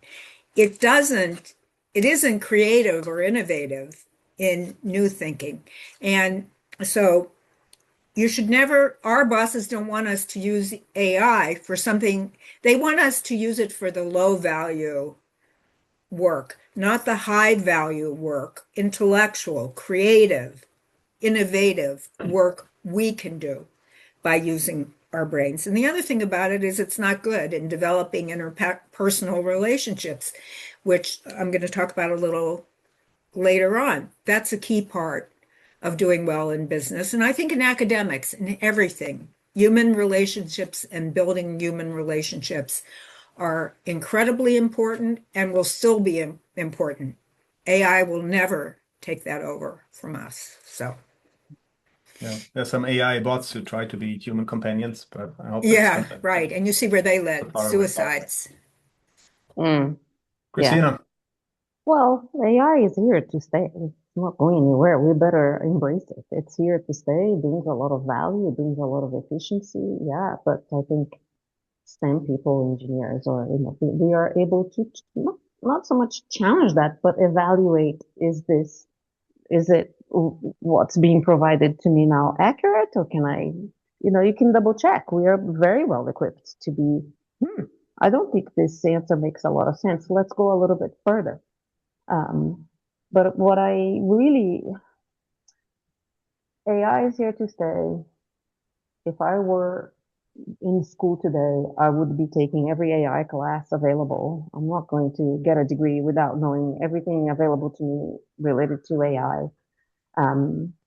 It isn't creative or innovative in new thinking. And so our bosses don't want us to use AI for something, they want us to use it for the low value work, not the high value work, intellectual, creative, innovative work we can do by using our brains. And the other thing about it is it's not good in developing interpersonal relationships, which I'm going to talk about a little later on. That's a key part of doing well in business. And I think in academics, in everything, human relationships and building human relationships are incredibly important and will still be important. AI will never take that over from us. So, Yeah, there's some AI bots who try to be human companions, but I hope that's yeah, not right. And you see where they so led, far away. suicides. Mm, yeah. Christina, Well, AI is here to stay. It's not going anywhere. We better embrace it. It's here to stay. It brings a lot of value. It brings a lot of efficiency. Yeah, but I think STEM people, engineers, or we are able to not so much challenge that, but evaluate: is it what's being provided to me now accurate, or can I, you can double check. We are very well equipped to be. I don't think this answer makes a lot of sense. Let's go a little bit further. But what AI is here to stay. If I were in school today, I would be taking every AI class available. I'm not going to get a degree without knowing everything available to me related to AI.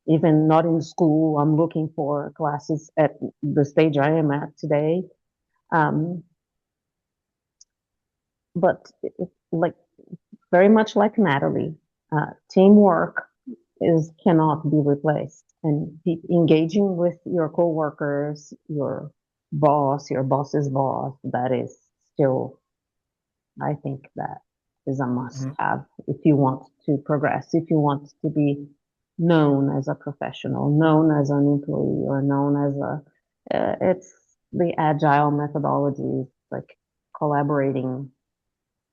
Even not in school, I'm looking for classes at the stage I am at today. But like very much like Nathalie, teamwork cannot be replaced. And engaging with your coworkers, your boss's boss, that is still, I think that is a must-have if you want to progress, if you want to be known as a professional, known as an employee, or known as it's the agile methodology, like collaborating,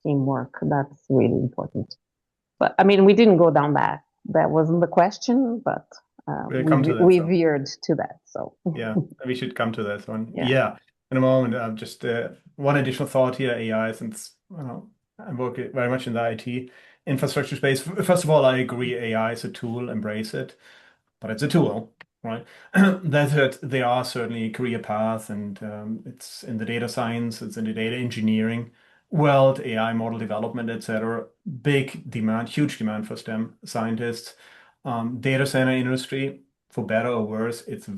teamwork. That's really important. But I mean, we didn't go down that. That wasn't the question, but we'll come to that. we veered to that. So yeah, we should come to that one. Yeah. Yeah, in a moment. Just one additional thought here: AI, since I work very much in the IT infrastructure space. First of all, I agree. AI is a tool. Embrace it, but it's a tool, right? That said, there are certainly career paths, and it's in the data science, it's in the data engineering world, AI model development, etc. Big demand, huge demand for STEM scientists. Data center industry, for better or worse, it's a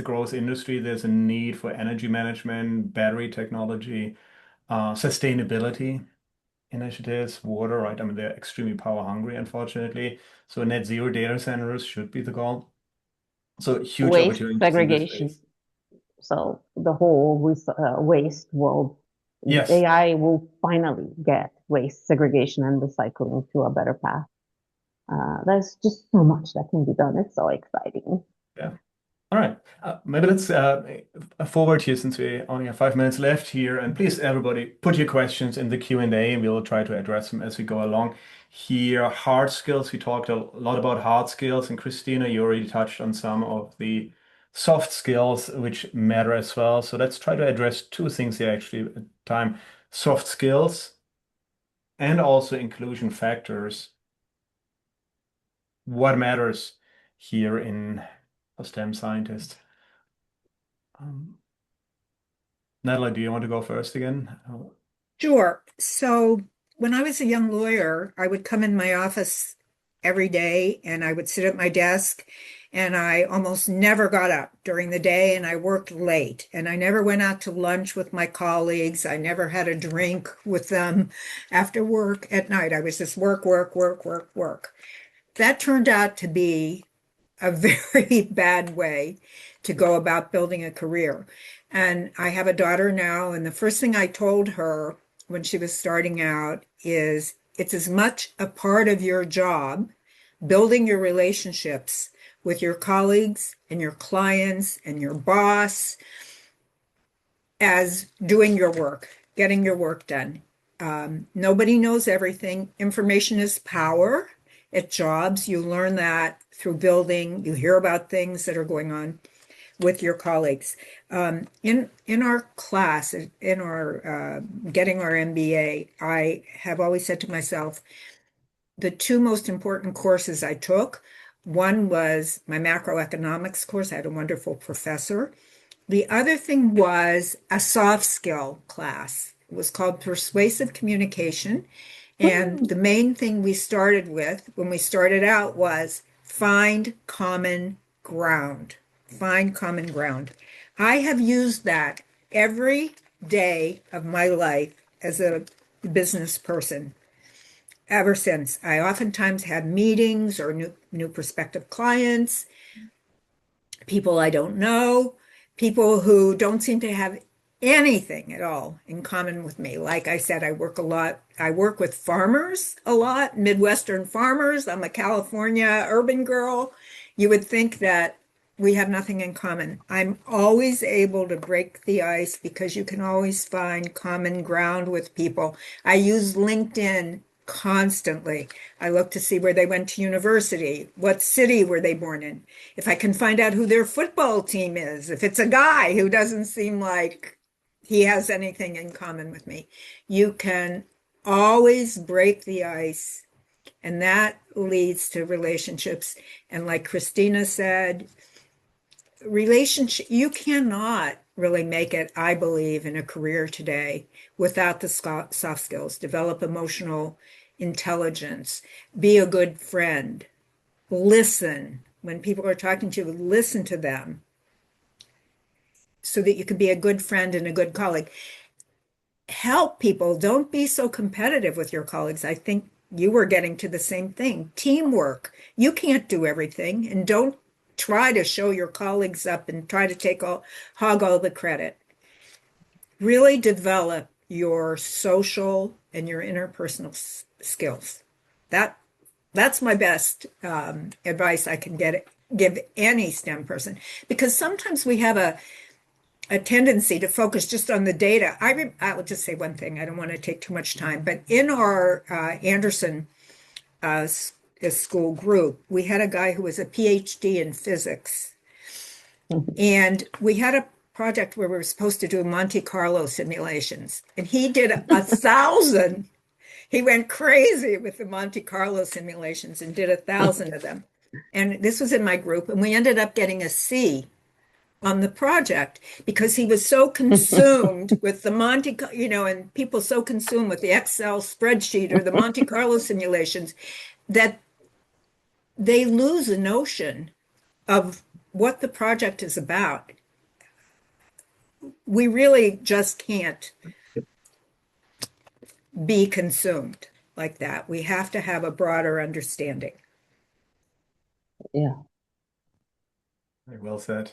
growth industry. There's a need for energy management, battery technology, sustainability initiatives, water, right? I mean, they're extremely power hungry, unfortunately. So net zero data centers should be the goal. So huge Waste opportunities in this segregation. space. So the whole waste world, Yes. AI will finally get waste segregation and recycling to a better path. There's just so much that can be done. It's so exciting. Yeah. All right. Maybe let's forward here since we only have 5 minutes left here. And please, everybody, put your questions in the Q&A and we'll try to address them as we go along. Here, hard skills. We talked a lot about hard skills. And Cristina, you already touched on some of the soft skills, which matter as well. So let's try to address two things here actually at a time. Soft skills and also inclusion factors. What matters here in a STEM scientist? Nathalie, do you want to go first again? Sure. So when I was a young lawyer, I would come in my office every day and I would sit at my desk and I almost never got up during the day and I worked late and I never went out to lunch with my colleagues. I never had a drink with them after work at night. I was just work, work, work, work, work. That turned out to be a very bad way to go about building a career. And I have a daughter now, and the first thing I told her when she was starting out is it's as much a part of your job, building your relationships with your colleagues and your clients and your boss, as doing your work, getting your work done. Nobody knows everything. Information is power. At jobs, you learn that through building. You hear about things that are going on with your colleagues. In our class, in our getting our MBA, I have always said to myself, the two most important courses I took, one was my macroeconomics course. I had a wonderful professor. The other thing was a soft skill class. It was called persuasive communication. And the main thing we started with when we started out was find common ground. Find common ground. I have used that every day of my life as a business person ever since. I oftentimes have meetings or new prospective clients, people I don't know, people who don't seem to have anything at all in common with me. Like I said, I work a lot. I work with farmers a lot, Midwestern farmers. I'm a California urban girl. You would think that we have nothing in common. I'm always able to break the ice because you can always find common ground with people. I use LinkedIn constantly. I look to see where they went to university, what city were they born in. If I can find out who their football team is, if it's a guy who doesn't seem like he has anything in common with me, you can always break the ice, and that leads to relationships. And like Cristina said, relationship, you cannot really make it, I believe, in a career today without the soft skills. Develop emotional intelligence, be a good friend, listen. When people are talking to you, listen to them so that you can be a good friend and a good colleague. Help people. Don't be so competitive with your colleagues. I think you were getting to the same thing. Teamwork. You can't do everything, and don't try to show your colleagues up and try to hog all the credit. Really develop your social and your interpersonal skills. That's my best advice I can give any STEM person, because sometimes we have a tendency to focus just on the data. I will just say one thing. I don't want to take too much time, but in our Anderson school group, we had a guy who was a PhD in physics. And we had a project where we were supposed to do Monte Carlo simulations. And he did 1,000. He went crazy with the Monte Carlo simulations and did 1,000 of them. And this was in my group. And we ended up getting a C on the project because he was so consumed with the and people so consumed with the Excel spreadsheet or the Monte Carlo simulations that they lose a notion of what the project is about. We really just can't be consumed like that. We have to have a broader understanding. Yeah. Very well said.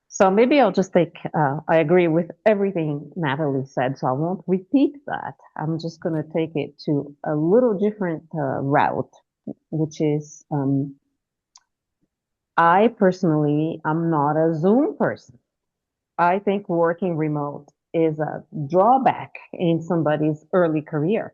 So maybe I'll just take, I agree with everything Nathalie said, so I won't repeat that. I'm just going to take it to a little different route, which is I personally am not a Zoom person. I think working remote is a drawback in somebody's early career.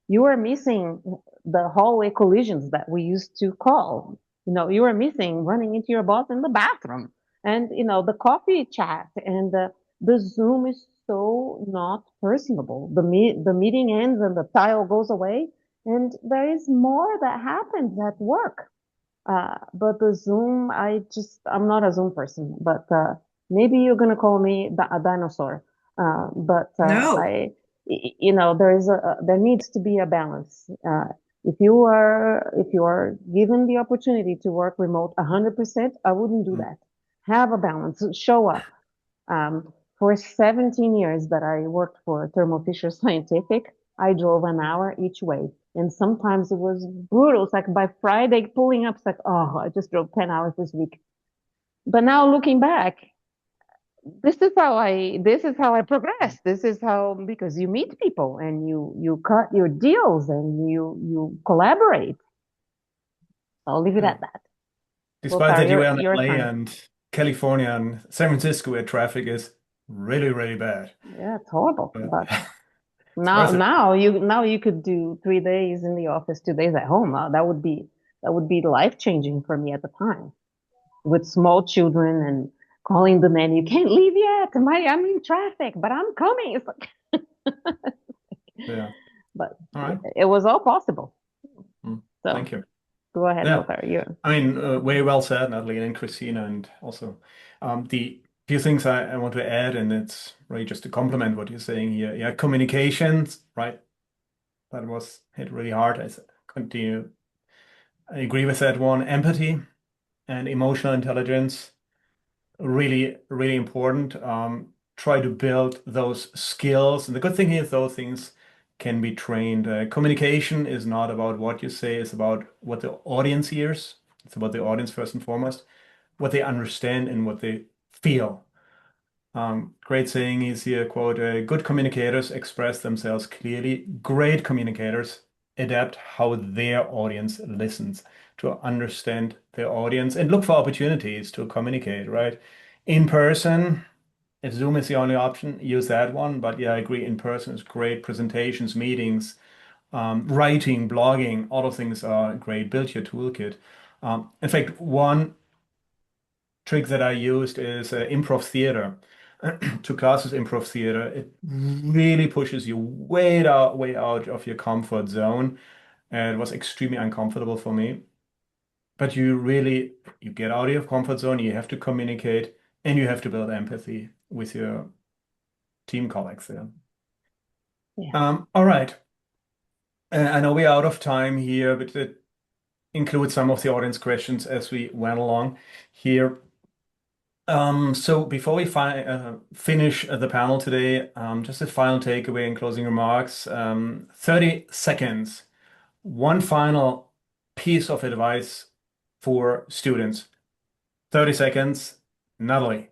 You are missing the hallway collisions that we used to call. You are missing running into your boss in the bathroom, and the coffee chat, and the Zoom is so not personable. The meeting ends and the tile goes away, and there is more that happens at work. But the Zoom, I'm not a Zoom person, but maybe you're going to call me a dinosaur. But No. there needs to be a balance. If you are given the opportunity to work remote 100%, I wouldn't do that. Have a balance, show up. For 17 years that I worked for Thermo Fisher Scientific, I drove an hour each way. And sometimes it was brutal. It's like by Friday pulling up, it's like, oh, I just drove 10 hours this week. But now looking back, this is how I progressed. This is how, because you meet people and you cut your deals and you collaborate. I'll leave it at that. Despite Lothar, that you were in your LA turn. and California and San Francisco where traffic is really, really bad. Yeah, it's horrible. But But it's worth it. now you could do 3 days in the office, 2 days at home. That would be life-changing for me at the time. With small children and calling the man, you can't leave yet. I'm in traffic, but I'm coming. It's like Yeah. but All right. it was all possible. Mm, So Thank you. go ahead, Yeah. Lothar. You. I mean, very well said, Nathalie and Cristina, and also the few things I want to add, and it's really just to complement what you're saying here. Yeah, communications, right? That was hit really hard. I agree with that one. Empathy and emotional intelligence, really, really important. Try to build those skills. And the good thing is those things can be trained. Communication is not about what you say, it's about what the audience hears. It's about the audience first and foremost, what they understand and what they feel. Great saying is here, quote, good communicators express themselves clearly. Great communicators adapt how their audience listens to understand their audience and look for opportunities to communicate, right? In person, if Zoom is the only option, use that one. But yeah, I agree, in person is great. Presentations, meetings, writing, blogging, all of things are great. Build your toolkit. In fact, one trick that I used is improv theater. Two classes improv theater. It really pushes you way out of your comfort zone. And it was extremely uncomfortable for me. But you get out of your comfort zone, you have to communicate, and you have to build empathy with your team colleagues there. Yeah. All right. I know we're out of time here, but it includes some of the audience questions as we went along here. So before we finish the panel today, just a final takeaway and closing remarks. 30 seconds. One final piece of advice for students. 30 seconds. Nathalie.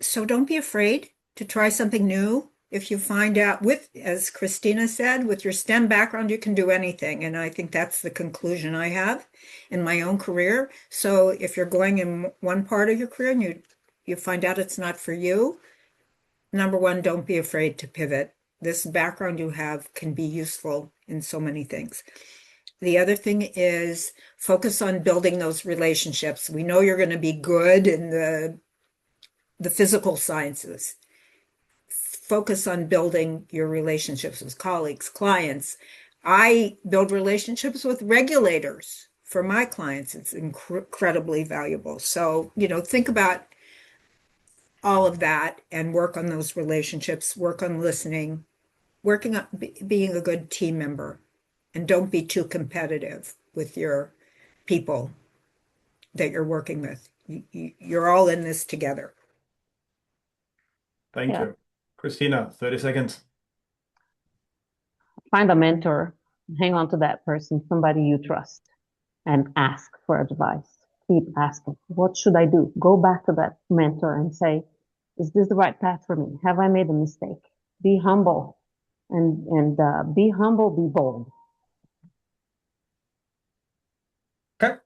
So don't be afraid to try something new. If you find out as Cristina said, with your STEM background, you can do anything. And I think that's the conclusion I have in my own career. So if you're going in one part of your career and you find out it's not for you, number one, don't be afraid to pivot. This background you have can be useful in so many things. The other thing is focus on building those relationships. We know you're going to be good in the physical sciences. Focus on building your relationships with colleagues, clients. I build relationships with regulators for my clients. It's incredibly valuable. So, think about all of that and work on those relationships, work on listening, working on being a good team member, and don't be too competitive. with your people that you're working with. You're all in this together. Thank Yeah. you. Cristina, 30 seconds. Find a mentor, hang on to that person, somebody you trust, and ask for advice. Keep asking, what should I do? Go back to that mentor and say, is this the right path for me? Have I made a mistake? Be humble and be humble, be bold. Okay,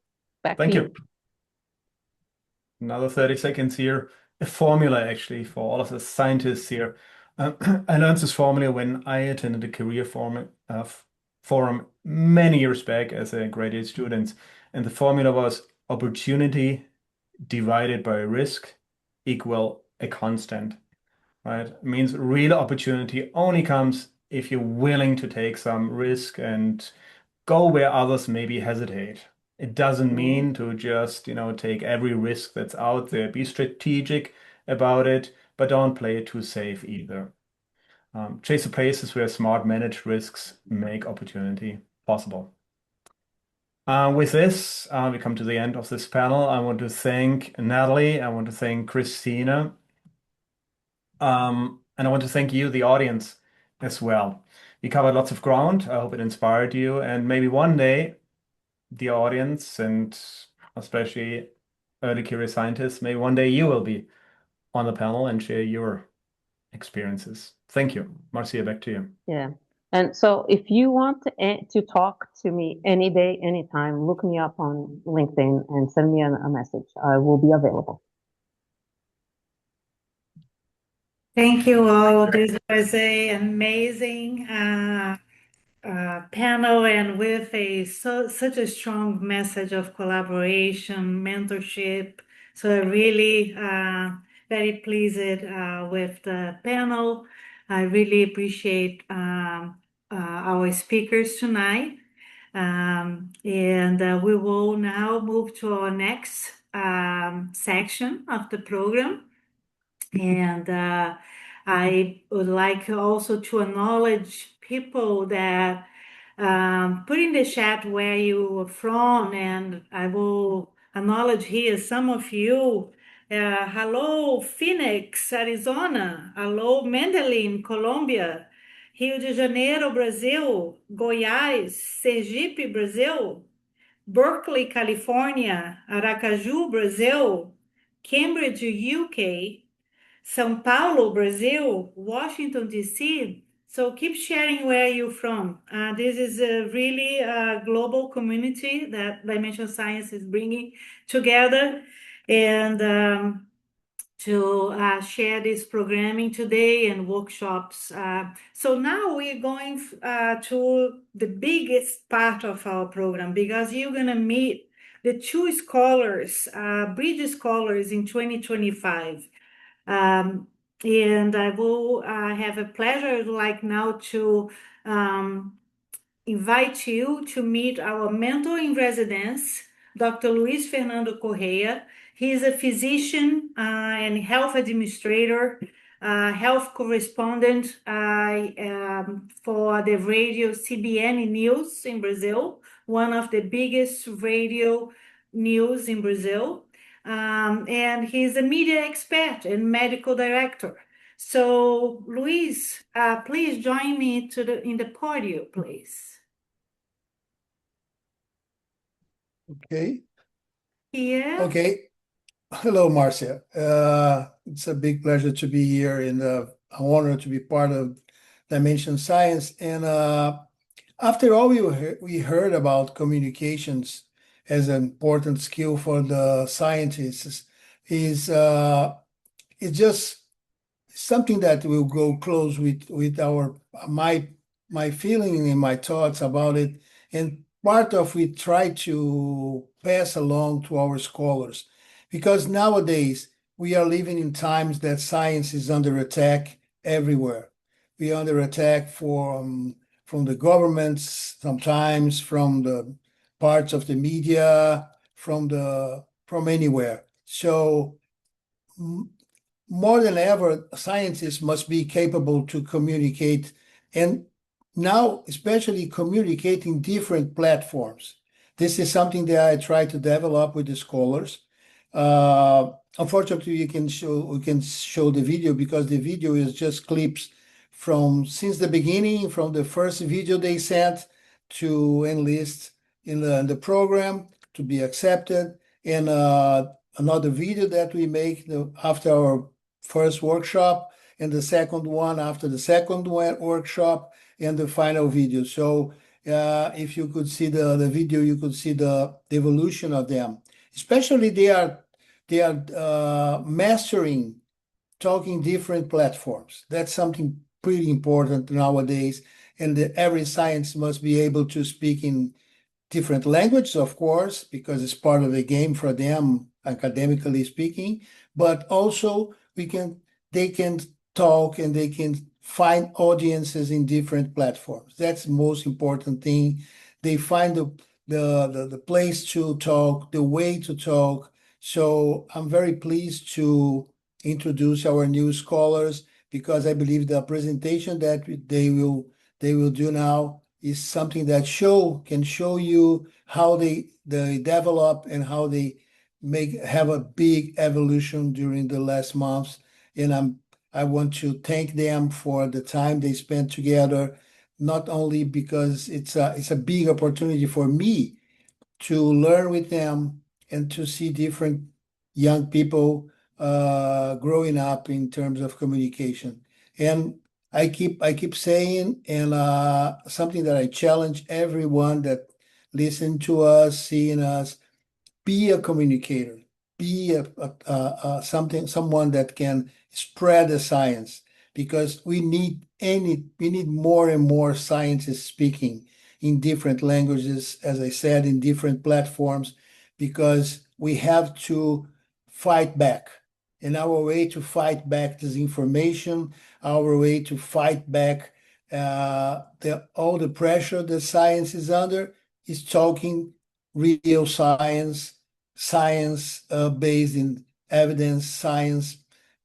Back thank to you. Another 30 seconds here. A formula actually for all of the scientists here. I learned this formula when I attended a career forum many years back as a graduate student. And the formula was opportunity divided by risk equal a constant, right? It means real opportunity only comes if you're willing to take some risk and go where others maybe hesitate. It doesn't mean to just, take every risk that's out there. Be strategic about it, but don't play it too safe either. Chase the places where smart managed risks make opportunity possible. With this, we come to the end of this panel. I want to thank Nathalie. I want to thank Cristina. And I want to thank you, the audience, as well. We covered lots of ground. I hope it inspired you. And maybe one day, the audience and especially early curious scientists, maybe one day you will be on the panel and share your experiences. Thank you. Marcia, back to you. Yeah. And so if you want to talk to me any day, anytime, look me up on LinkedIn and send me a message. I will be available. Thank you all. This was an amazing panel, and with such a strong message of collaboration, mentorship. So I really very pleased with the panel. I really appreciate our speakers tonight. And we will now move to our next section of the program. And I would like also to acknowledge people that put in the chat where you are from, and I will acknowledge here some of you. Hello, Phoenix, Arizona. Hello, Medellín, Colombia. Rio de Janeiro, Brazil. Goiás, Sergipe, Brazil. Berkeley, California. Aracaju, Brazil. Cambridge, UK. São Paulo, Brazil, Washington, D.C. So keep sharing where you're from. This is a really global community that Dimension Science is bringing together, and to share this programming today and workshops. So now we're going to the biggest part of our program, because you're going to meet the two scholars, bridge scholars in 2025. And I will have a pleasure like now to invite you to meet our mentor in residence, Dr. Luis Fernando Correia. He is a physician and health administrator, health correspondent for the radio CBN News in Brazil, one of the biggest radio news in Brazil. And he's a media expert and medical director. So, Luis, please join me in the podium, please. Okay. Yeah. Okay. Hello, Marcia. It's a big pleasure to be here and an honor to be part of Dimension Science. And after all we heard about communications as an important skill for the scientists, is it's just something that will go close with my feeling and my thoughts about it, and part of we try to pass along to our scholars, because nowadays we are living in times that science is under attack everywhere. We are under attack from the governments, sometimes from the parts of the media, from anywhere. So more than ever, scientists must be capable to communicate, and now especially communicating different platforms. This is something that I try to develop with the scholars. Unfortunately, we can show the video because the video is just clips from since the beginning, from the first video they sent to enlist in the program to be accepted, and another video that we make after our first workshop, and the second one after the second workshop, and the final video. So if you could see the video, you could see the evolution of them. Especially they are mastering talking different platforms. That's something pretty important nowadays. And every science must be able to speak in different languages, of course, because it's part of the game for them, academically speaking. But also they can talk and they can find audiences in different platforms. That's the most important thing. They find the place to talk, the way to talk. So I'm very pleased to introduce our new scholars because I believe the presentation that they will do now is something that can show you how they develop and how they have a big evolution during the last months. And I want to thank them for the time they spent together, not only because it's a big opportunity for me to learn with them and to see different young people growing up in terms of communication. And I keep saying, and something that I challenge everyone that listen to us, seeing us, be a communicator, be someone that can spread the science, because we need more and more scientists speaking in different languages, as I said, in different platforms, because we have to fight back. And our way to fight back disinformation, our way to fight back all the pressure that science is under, is talking real science, based in evidence, science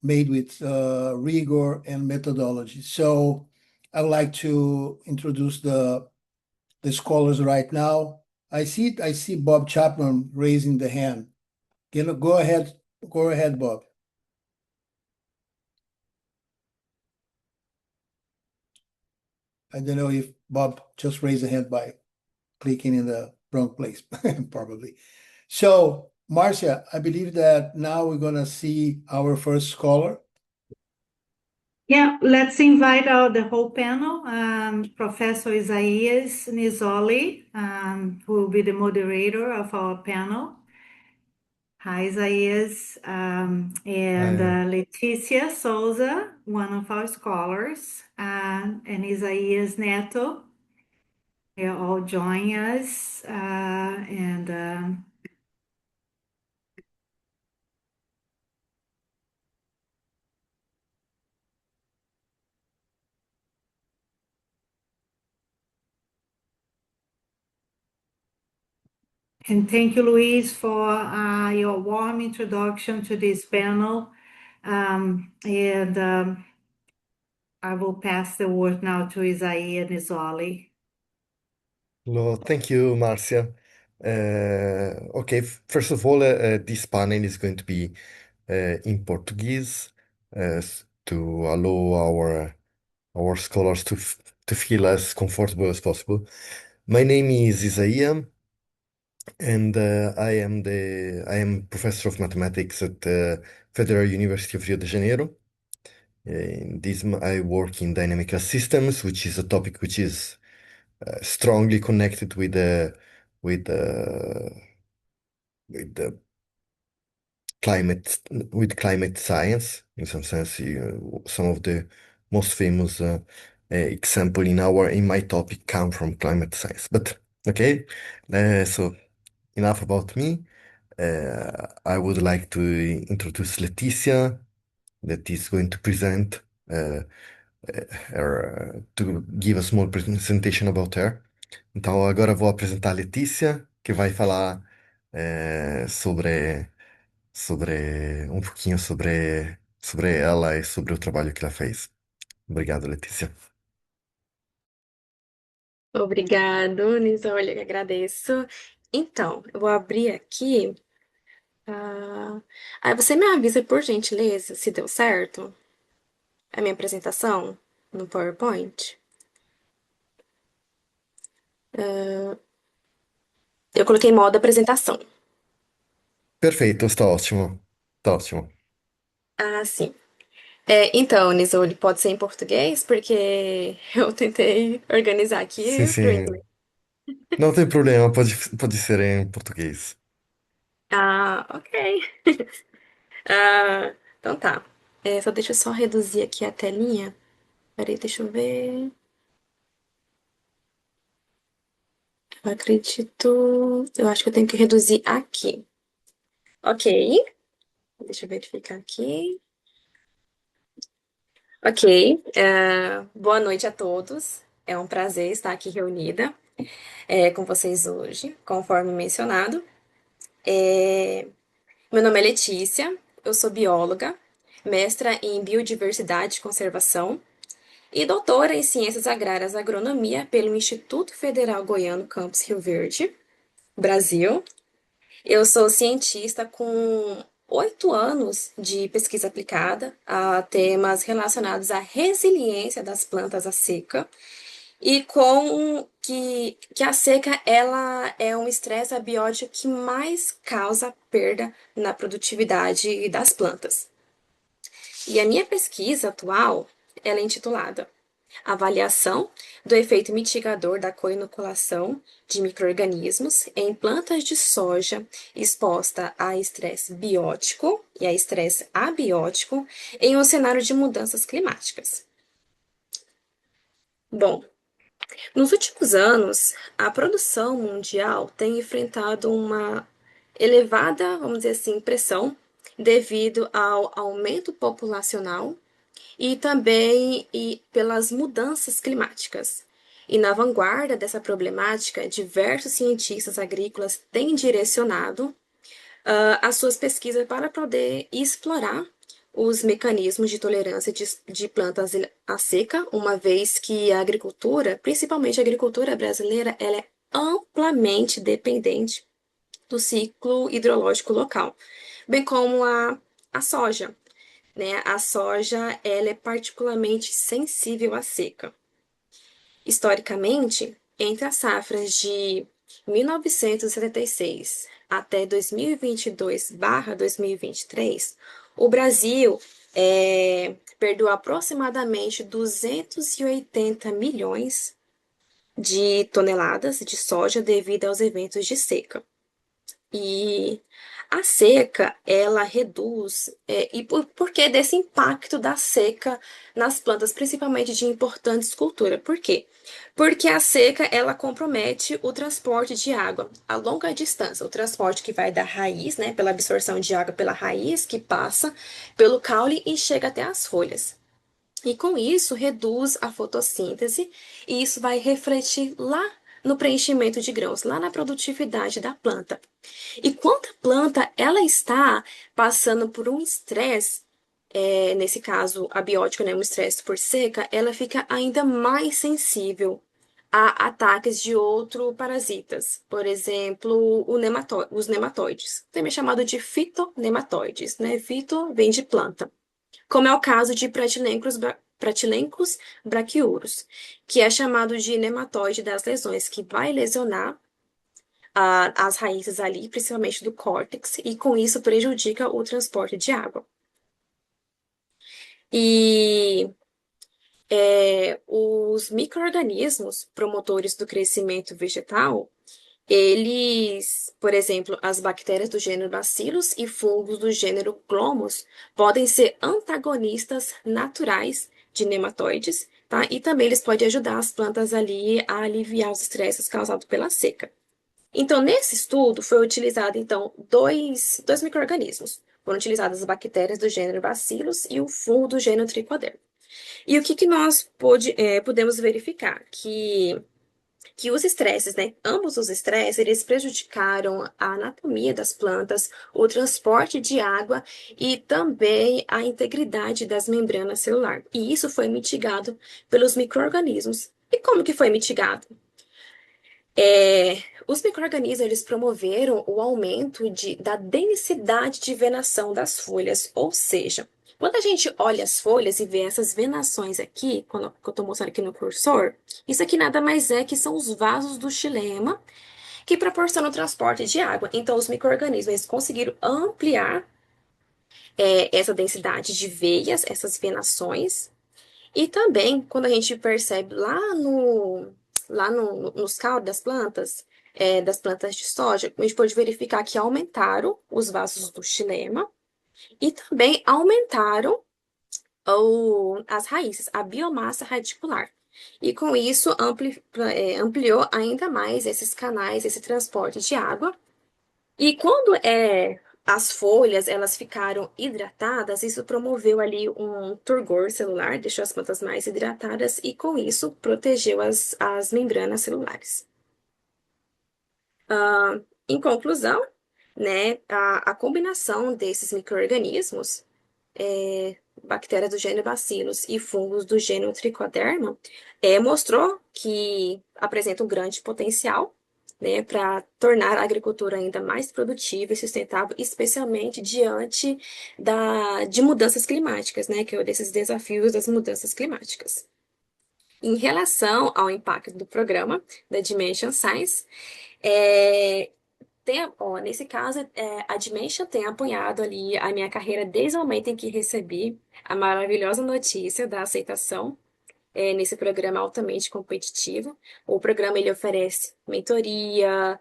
made with rigor and methodology. So I would like to introduce the scholars right now. I see Bob Chapman raising the hand. Go ahead, Bob. I don't know if Bob just raised a hand by clicking in the wrong place, probably. So, Marcia, I believe that now we're going to see our first scholar. Yeah, let's invite the whole panel. Professor Izaias Nisoli, who will be the moderator of our panel. Hi, Izaias, and Leticia Sousa, one of our scholars, and Izaias Neto. They're all joining us, and thank you, Luis, for your warm introduction to this panel. I will pass the word now to Isaia Nisoli. Hello, thank you, Marcia. Okay, first of all, this panel is going to be in Portuguese to allow our scholars to feel as comfortable as possible. My name is Isaia, and I am professor of mathematics at the Federal University of Rio de Janeiro. In this, I work in dynamical systems, which is a topic which is strongly connected with the climate science. In some sense, some of the most famous example in my topic come from climate science. But okay, so enough about me. I would like to introduce Leticia, that is going to present to give a small presentation about her. Então agora vou apresentar a Letícia, que vai falar sobre um pouquinho sobre ela e sobre o trabalho que ela fez. Obrigado, Letícia. Obrigado, Nisoli, eu agradeço. Então, eu vou abrir aqui. Aí você me avisa, por gentileza, se deu certo a minha apresentação no PowerPoint. Eu coloquei modo apresentação. Perfeito, está ótimo. Está ótimo. Ah, sim. Então, Nisoli, pode ser em português, porque eu tentei organizar Sim, aqui para o inglês. sim. Não tem problema, pode ser em português. Ah, ok. Então tá. Deixa eu só reduzir aqui a telinha. Peraí, deixa eu ver. Eu acredito. Eu acho que eu tenho que reduzir aqui. Ok. Deixa eu verificar aqui. Ok. Boa noite a todos. É um prazer estar aqui reunida com vocês hoje, conforme mencionado. Meu nome é Letícia, eu sou bióloga, mestra em Biodiversidade e Conservação e doutora em Ciências Agrárias e Agronomia pelo Instituto Federal Goiano Campus Rio Verde, Brasil. Eu sou cientista com 8 anos de pesquisa aplicada a temas relacionados à resiliência das plantas à seca e com que a seca ela é um estresse abiótico que mais causa perda na produtividade das plantas. E a minha pesquisa atual, ela é intitulada Avaliação do efeito mitigador da coinoculação de micro-organismos em plantas de soja exposta a estresse biótico e a estresse abiótico em um cenário de mudanças climáticas. Bom, nos últimos anos, a produção mundial tem enfrentado uma elevada, vamos dizer assim, pressão devido ao aumento populacional e também pelas mudanças climáticas. E na vanguarda dessa problemática, diversos cientistas agrícolas têm direcionado as suas pesquisas para poder explorar os mecanismos de tolerância de plantas à seca, uma vez que a agricultura, principalmente a agricultura brasileira, ela é amplamente dependente do ciclo hidrológico local, bem como a soja, né? A soja, ela é particularmente sensível à seca. Historicamente, entre as safras de 1976 até 2022/2023, o Brasil perdeu aproximadamente 280 milhões de toneladas de soja devido aos eventos de seca. E a seca, ela reduz, e por que desse impacto da seca nas plantas, principalmente de importantes culturas? Por quê? Porque a seca, ela compromete o transporte de água a longa distância, o transporte que vai da raiz, né, pela absorção de água pela raiz, que passa pelo caule e chega até as folhas. E com isso, reduz a fotossíntese e isso vai refletir lá no preenchimento de grãos, lá na produtividade da planta. E quando a planta ela está passando por um estresse, nesse caso abiótico, né, um estresse por seca, ela fica ainda mais sensível a ataques de outros parasitas, por exemplo, os nematóides, também chamado de fitonematóides, né? Fito vem de planta, como é o caso de Pratilencos braquiurus, que é chamado de nematóide das lesões, que vai lesionar as raízes ali, principalmente do córtex, e com isso prejudica o transporte de água. E os micro-organismos promotores do crescimento vegetal, eles, por exemplo, as bactérias do gênero Bacillus e fungos do gênero Clomus podem ser antagonistas naturais de nematóides, tá? E também eles podem ajudar as plantas ali a aliviar os estresses causados pela seca. Então, nesse estudo, foi utilizado, então, dois micro-organismos. Foram utilizadas as bactérias do gênero Bacillus e o fungo do gênero Trichoderma. E o que nós pudemos verificar? Que os estresses, né? Ambos os estresses, eles prejudicaram a anatomia das plantas, o transporte de água e também a integridade das membranas celulares. E isso foi mitigado pelos micro-organismos. E como que foi mitigado? Os micro-organismos eles promoveram o aumento da densidade de venação das folhas, ou seja, quando a gente olha as folhas e vê essas venações aqui, que eu estou mostrando aqui no cursor, isso aqui nada mais é que são os vasos do xilema que proporcionam o transporte de água. Então, os micro-organismos eles conseguiram ampliar essa densidade de veias, essas venações, e também, quando a gente percebe nos caules das plantas de soja, a gente pode verificar que aumentaram os vasos do xilema e também aumentaram as raízes, a biomassa radicular. E com isso ampliou ainda mais esses canais, esse transporte de água. E quando as folhas elas ficaram hidratadas, isso promoveu ali um turgor celular, deixou as plantas mais hidratadas e com isso protegeu as membranas celulares. Em conclusão, né, a combinação desses micro-organismos, bactérias do gênero Bacillus e fungos do gênero Trichoderma, mostrou que apresenta um grande potencial, né, para tornar a agricultura ainda mais produtiva e sustentável, especialmente diante de mudanças climáticas, né, que é desses desafios das mudanças climáticas. Em relação ao impacto do programa da Dimension Science, nesse caso, a Dimension tem apoiado ali a minha carreira desde o momento em que recebi a maravilhosa notícia da aceitação nesse programa altamente competitivo. O programa ele oferece mentoria,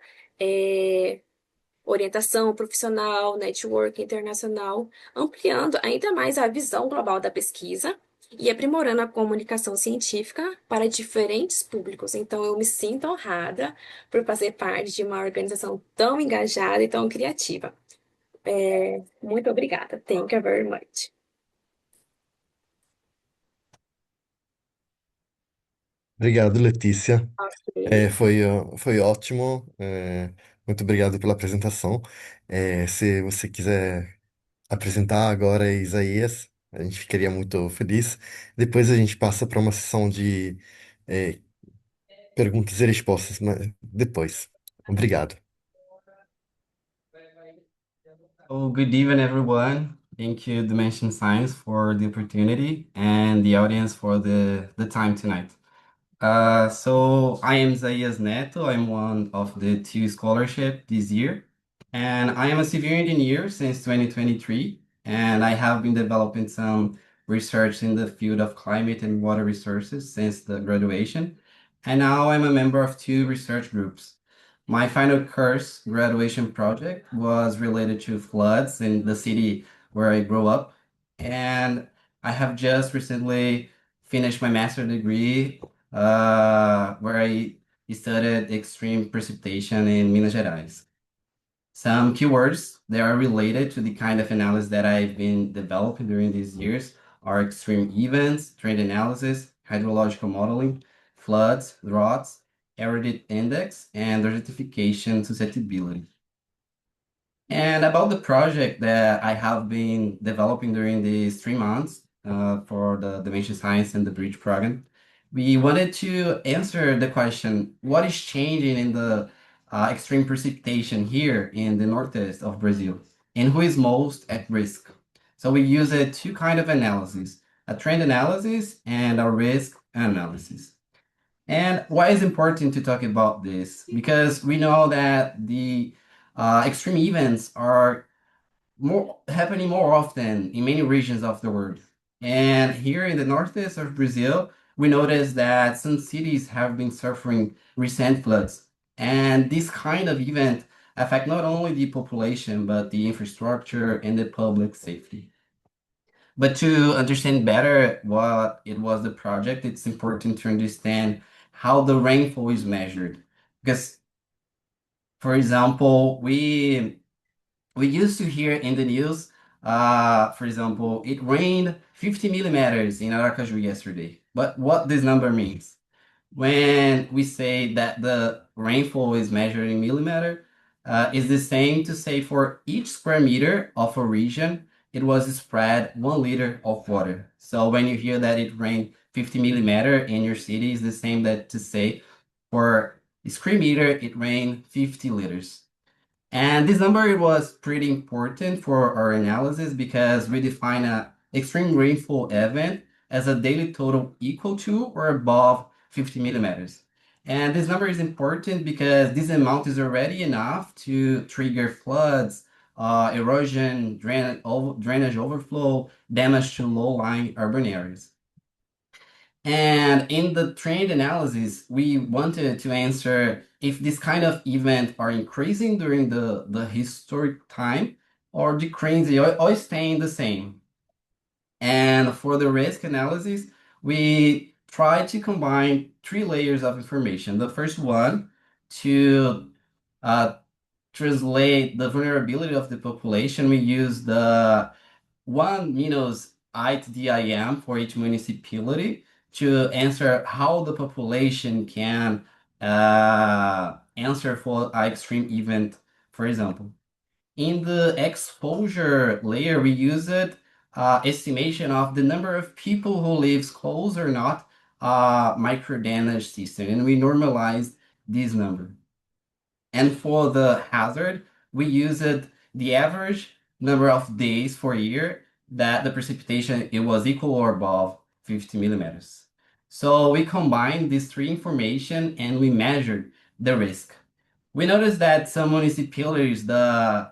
orientação profissional, network internacional, ampliando ainda mais a visão global da pesquisa e aprimorando a comunicação científica para diferentes públicos. Então, eu me sinto honrada por fazer parte de uma organização tão engajada e tão criativa. Muito obrigada. Thank you very much. Obrigado, Letícia. Ok. Foi ótimo. Muito obrigado pela apresentação. Se você quiser apresentar agora Isaías, a gente ficaria muito feliz. Depois a gente passa para uma sessão de é, perguntas e respostas, mas depois. Obrigado. So good evening, everyone. Thank you, Dimension Science, for the opportunity and the audience for the time tonight. So I am Izaias Neto. I'm one of the two scholarship this year, and I am a civil engineer since 2023, and I have been developing some research in the field of climate and water resources since the graduation, and now I'm a member of two research groups. My final course graduation project was related to floods in the city where I grew up, and I have just recently finished my master's degree where I studied extreme precipitation in Minas Gerais. Some keywords that are related to the kind of analysis that I've been developing during these years are extreme events, trend analysis, hydrological modeling, floods, droughts, aridity index, and desertification susceptibility. And about the project that I have been developing during these 3 months for the Dimension Science and the Bridge program, we wanted to answer the question, what is changing in the extreme precipitation here in the northeast of Brazil, and who is most at risk? So we used two kind of analysis, a trend analysis and a risk analysis. And why is important to talk about this? Because we know that the extreme events are happening more often in many regions of the world. And here in the northeast of Brazil, we notice that some cities have been suffering recent floods. And this kind of event affect not only the population, but the infrastructure and the public safety. But to understand better what it was the project, it's important to understand how the rainfall is measured. Because, for example, we used to hear in the news, for example, it rained 50 millimeters in Aracaju yesterday. But what this number means? When we say that the rainfall is measured in millimeter, is the same to say for each square meter of a region, it was spread 1 liter of water. So when you hear that it rained 50 millimeter in your city, is the same that to say for square meter, it rained 50 liters. And this number was pretty important for our analysis because we define a extreme rainfall event as a daily total equal to or above 50 millimeters. And this number is important because this amount is already enough to trigger floods, erosion, drainage overflow, damage to low-lying urban areas. And in the trend analysis, we wanted to answer if this kind of event are increasing during the historic time or decreasing or staying the same. And for the risk analysis, we try to combine three layers of information. The first one to translate the vulnerability of the population, we use the 1 minus ITDIM for each municipality to answer how the population can answer for an extreme event, for example. In the exposure layer, we used estimation of the number of people who lives close or not micro damage system, and we normalized this number. And for the hazard, we used the average number of days for a year that the precipitation it was equal or above 50 millimeters. So we combined these three information and we measured the risk. We noticed that some municipalities, the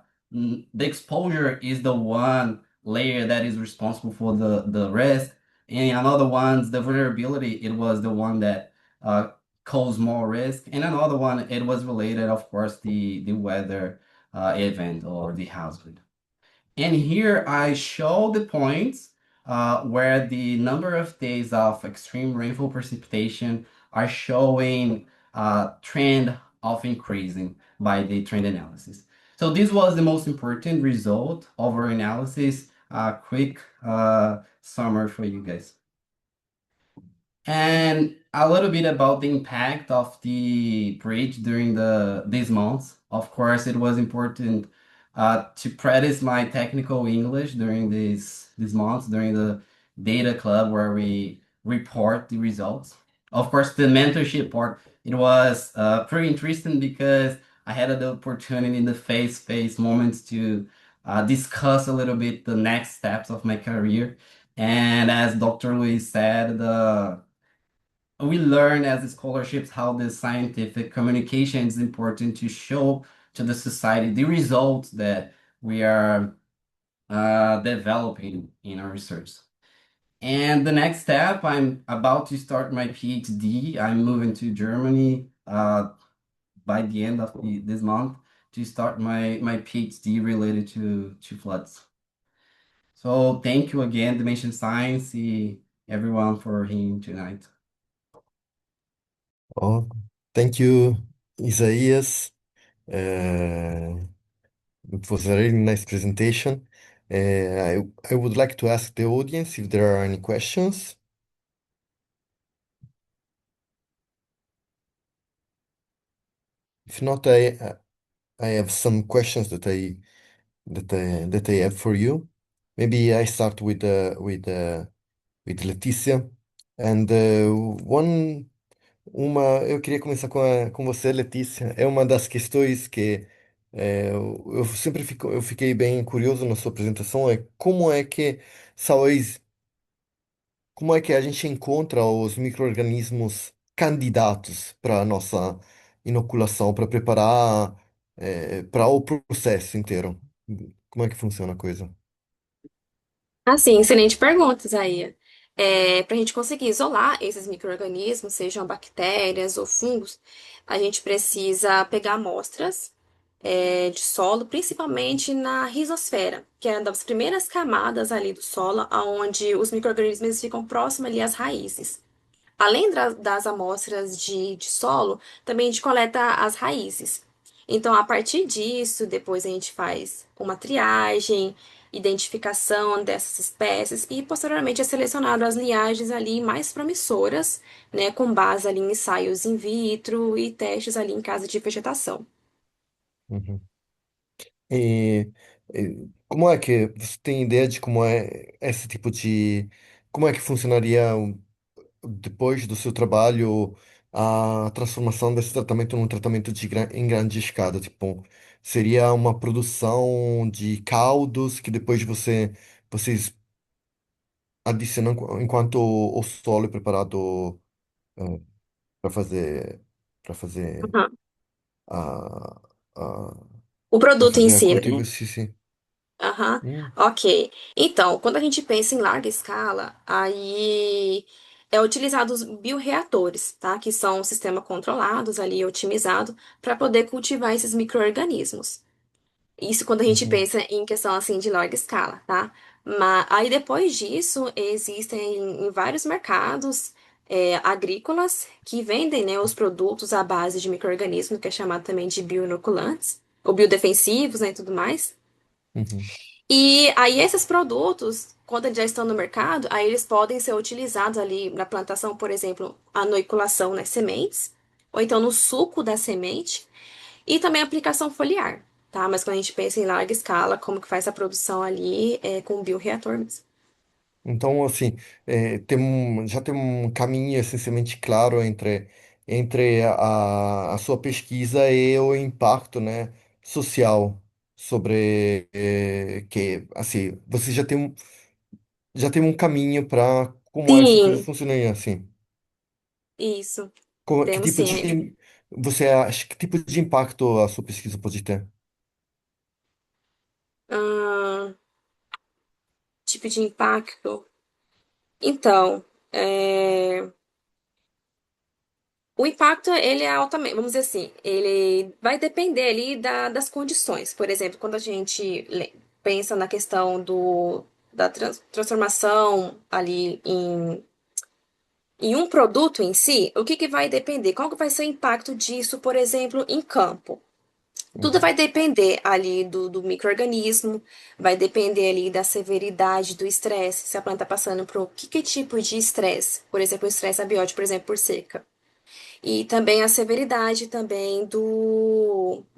exposure is the one layer that is responsible for the risk, and another ones, the vulnerability, it was the one that caused more risk, and another one, it was related, of course, the weather event or the hazard. And here I show the points where the number of days of extreme rainfall precipitation are showing trend of increasing by the trend analysis. So this was the most important result of our analysis. Quick summary for you guys. And a little bit about the impact of the bridge during these months. Of course, it was important to practice my technical English during these months, during the data club where we report the results. Of course, the mentorship part, it was pretty interesting because I had the opportunity in the face-to-face moments to discuss a little bit the next steps of my career. And as Dr. Luis said, we learn as scholarships how the scientific communication is important to show to the society the results that we are developing in our research. And the next step, I'm about to start my PhD. I'm moving to Germany by the end of this month to start my PhD related to floods. So thank you again, Dimension Science, everyone for hearing tonight. Oh, thank you, Izaias. Uh, it was a really nice presentation. I would like to ask the audience if there are any questions. If not, I have some questions that I have for you. Maybe I start with Leticia. And eu queria começar com você, Letícia. É uma das questões que eu fiquei bem curioso na sua apresentação, é como é que a gente encontra os micro-organismos candidatos para a nossa inoculação, para preparar para o processo inteiro. Como é que funciona a coisa? Assim, excelente pergunta, Isaia. Para a gente conseguir isolar esses micro-organismos, sejam bactérias ou fungos, a gente precisa pegar amostras, de solo, principalmente na rizosfera, que é uma das primeiras camadas ali do solo, onde os micro-organismos ficam próximos ali às raízes. Além das amostras de solo, também a gente coleta as raízes. Então, a partir disso, depois a gente faz uma triagem, identificação dessas espécies e, posteriormente, é selecionado as linhagens ali mais promissoras, né, com base ali em ensaios in vitro e testes ali em casa de vegetação. Uhum. E, como é que você tem ideia de como é esse tipo de como é que funcionaria depois do seu trabalho a transformação desse tratamento num tratamento em grande escala? Tipo, seria uma produção de caldos que depois vocês adicionam enquanto o solo é preparado para fazer Aham. a, a, O para produto em fazer a si, né? cultivo, sim, sim. Aham, Hum, ok. Então, quando a gente pensa em larga escala, aí é utilizado os bioreatores, tá? Que são um sistema controlados ali, otimizado, para poder cultivar esses micro-organismos. Isso quando a gente uhum, pensa em questão assim de larga escala, tá? Mas aí depois disso existem em vários mercados agrícolas que vendem, né, os produtos à base de micro-organismos, que é chamado também de bioinoculantes, ou biodefensivos, né, e tudo mais. uhum. E aí esses produtos, quando eles já estão no mercado, aí eles podem ser utilizados ali na plantação, por exemplo, a inoculação nas sementes, ou então no suco da semente, e também a aplicação foliar, tá? Mas quando a gente pensa em larga escala, como que faz a produção ali é com o bioreator mesmo. Então, assim, já tem um caminho essencialmente claro entre a sua pesquisa e o impacto, né, social sobre que, assim, você já tem um caminho para como essa coisa Sim, funcionaria, assim. isso. Que Temos tipo sim. de você acha que tipo de impacto a sua pesquisa pode ter? Ahn, tipo de impacto. Então, o impacto, ele é altamente, vamos dizer assim, ele vai depender ali das condições. Por exemplo, quando a gente pensa na questão da transformação ali em um produto em si, o que que vai depender? Qual que vai ser o impacto disso, por exemplo, em campo? Tudo Uhum. vai depender ali do micro-organismo, vai depender ali da severidade do estresse, se a planta está passando por que tipo de estresse? Por exemplo, o estresse abiótico, por exemplo, por seca. E também a severidade também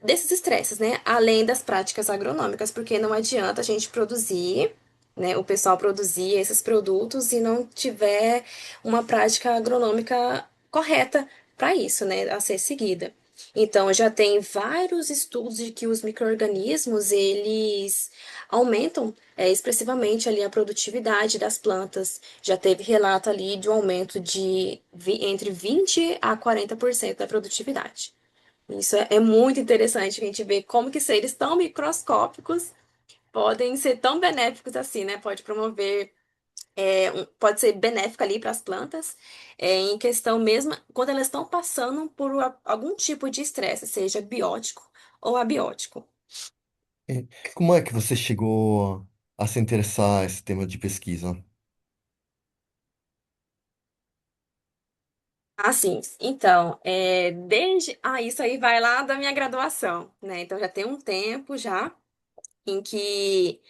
desses estresses, né? Além das práticas agronômicas, porque não adianta a gente produzir, né? O pessoal produzir esses produtos e não tiver uma prática agronômica correta para isso, né? A ser seguida. Então, já tem vários estudos de que os micro-organismos, eles aumentam expressivamente ali a produtividade das plantas. Já teve relato ali de um aumento de entre 20 a 40% da produtividade. Isso é muito interessante a gente ver como que seres tão microscópicos podem ser tão benéficos assim, né? Pode promover, pode ser benéfico ali para as plantas, em questão mesmo quando elas estão passando por algum tipo de estresse, seja biótico ou abiótico. E como é que você chegou a se interessar esse tema de pesquisa? Assim, então, isso aí vai lá da minha graduação, né? Então já tem um tempo já em que,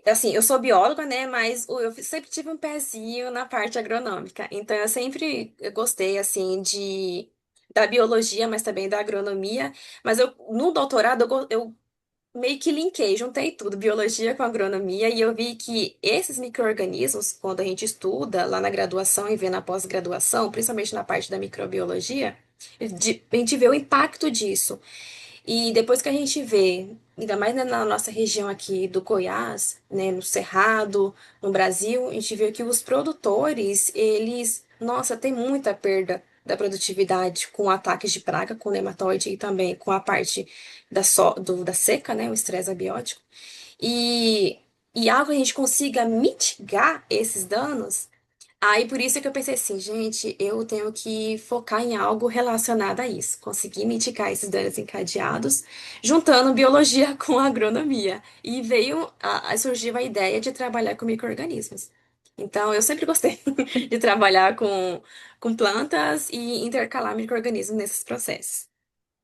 assim, eu sou bióloga, né? Mas eu sempre tive um pezinho na parte agronômica. Então eu gostei, assim, da biologia, mas também da agronomia. Mas no doutorado, eu meio que linkei, juntei tudo, biologia com agronomia, e eu vi que esses micro-organismos, quando a gente estuda lá na graduação e vê na pós-graduação, principalmente na parte da microbiologia, a gente vê o impacto disso. E depois que a gente vê, ainda mais né, na nossa região aqui do Goiás, né, no Cerrado, no Brasil, a gente vê que os produtores, eles, nossa, tem muita perda da produtividade com ataques de praga, com nematóide e também com a parte da seca, né, o estresse abiótico. E, e algo que a gente consiga mitigar esses danos. Aí por isso que eu pensei assim, gente, eu tenho que focar em algo relacionado a isso, conseguir mitigar esses danos encadeados, juntando biologia com agronomia. E surgiu a ideia de trabalhar com micro-organismos. Então, eu sempre gostei de trabalhar com plantas e intercalar micro-organismos nesses processos.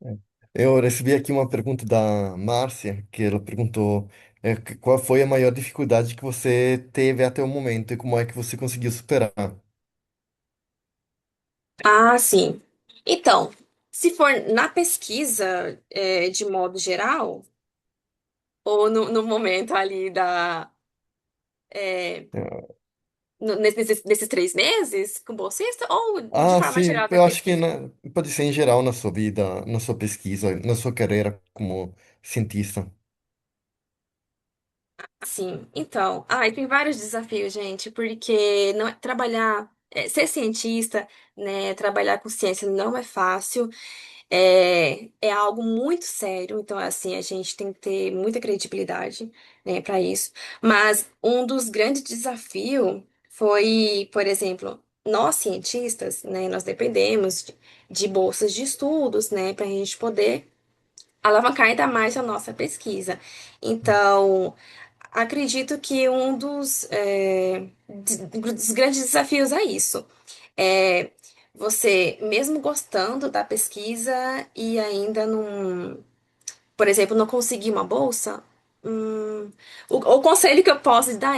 É. Eu recebi aqui uma pergunta da Márcia, que ela perguntou qual foi a maior dificuldade que você teve até o momento e como é que você conseguiu superar. Ah, sim. Então, se for na pesquisa, de modo geral, ou no momento ali nesses 3 meses com bolsista ou de Ah, forma sim, geral da eu acho que pesquisa? pode ser em geral na sua vida, na sua pesquisa, na sua carreira como cientista. Sim, então, ai, tem vários desafios, gente, porque não trabalhar, ser cientista, né, trabalhar com ciência não é fácil, é algo muito sério, então, assim, a gente tem que ter muita credibilidade, né, para isso. Mas um dos grandes desafios foi, por exemplo, nós cientistas, né, nós dependemos de bolsas de estudos, né, para a gente poder alavancar ainda mais a nossa pesquisa. Então, acredito que um dos grandes desafios é isso. É você, mesmo gostando da pesquisa e ainda não, por exemplo, não conseguir uma bolsa, o conselho que eu posso dar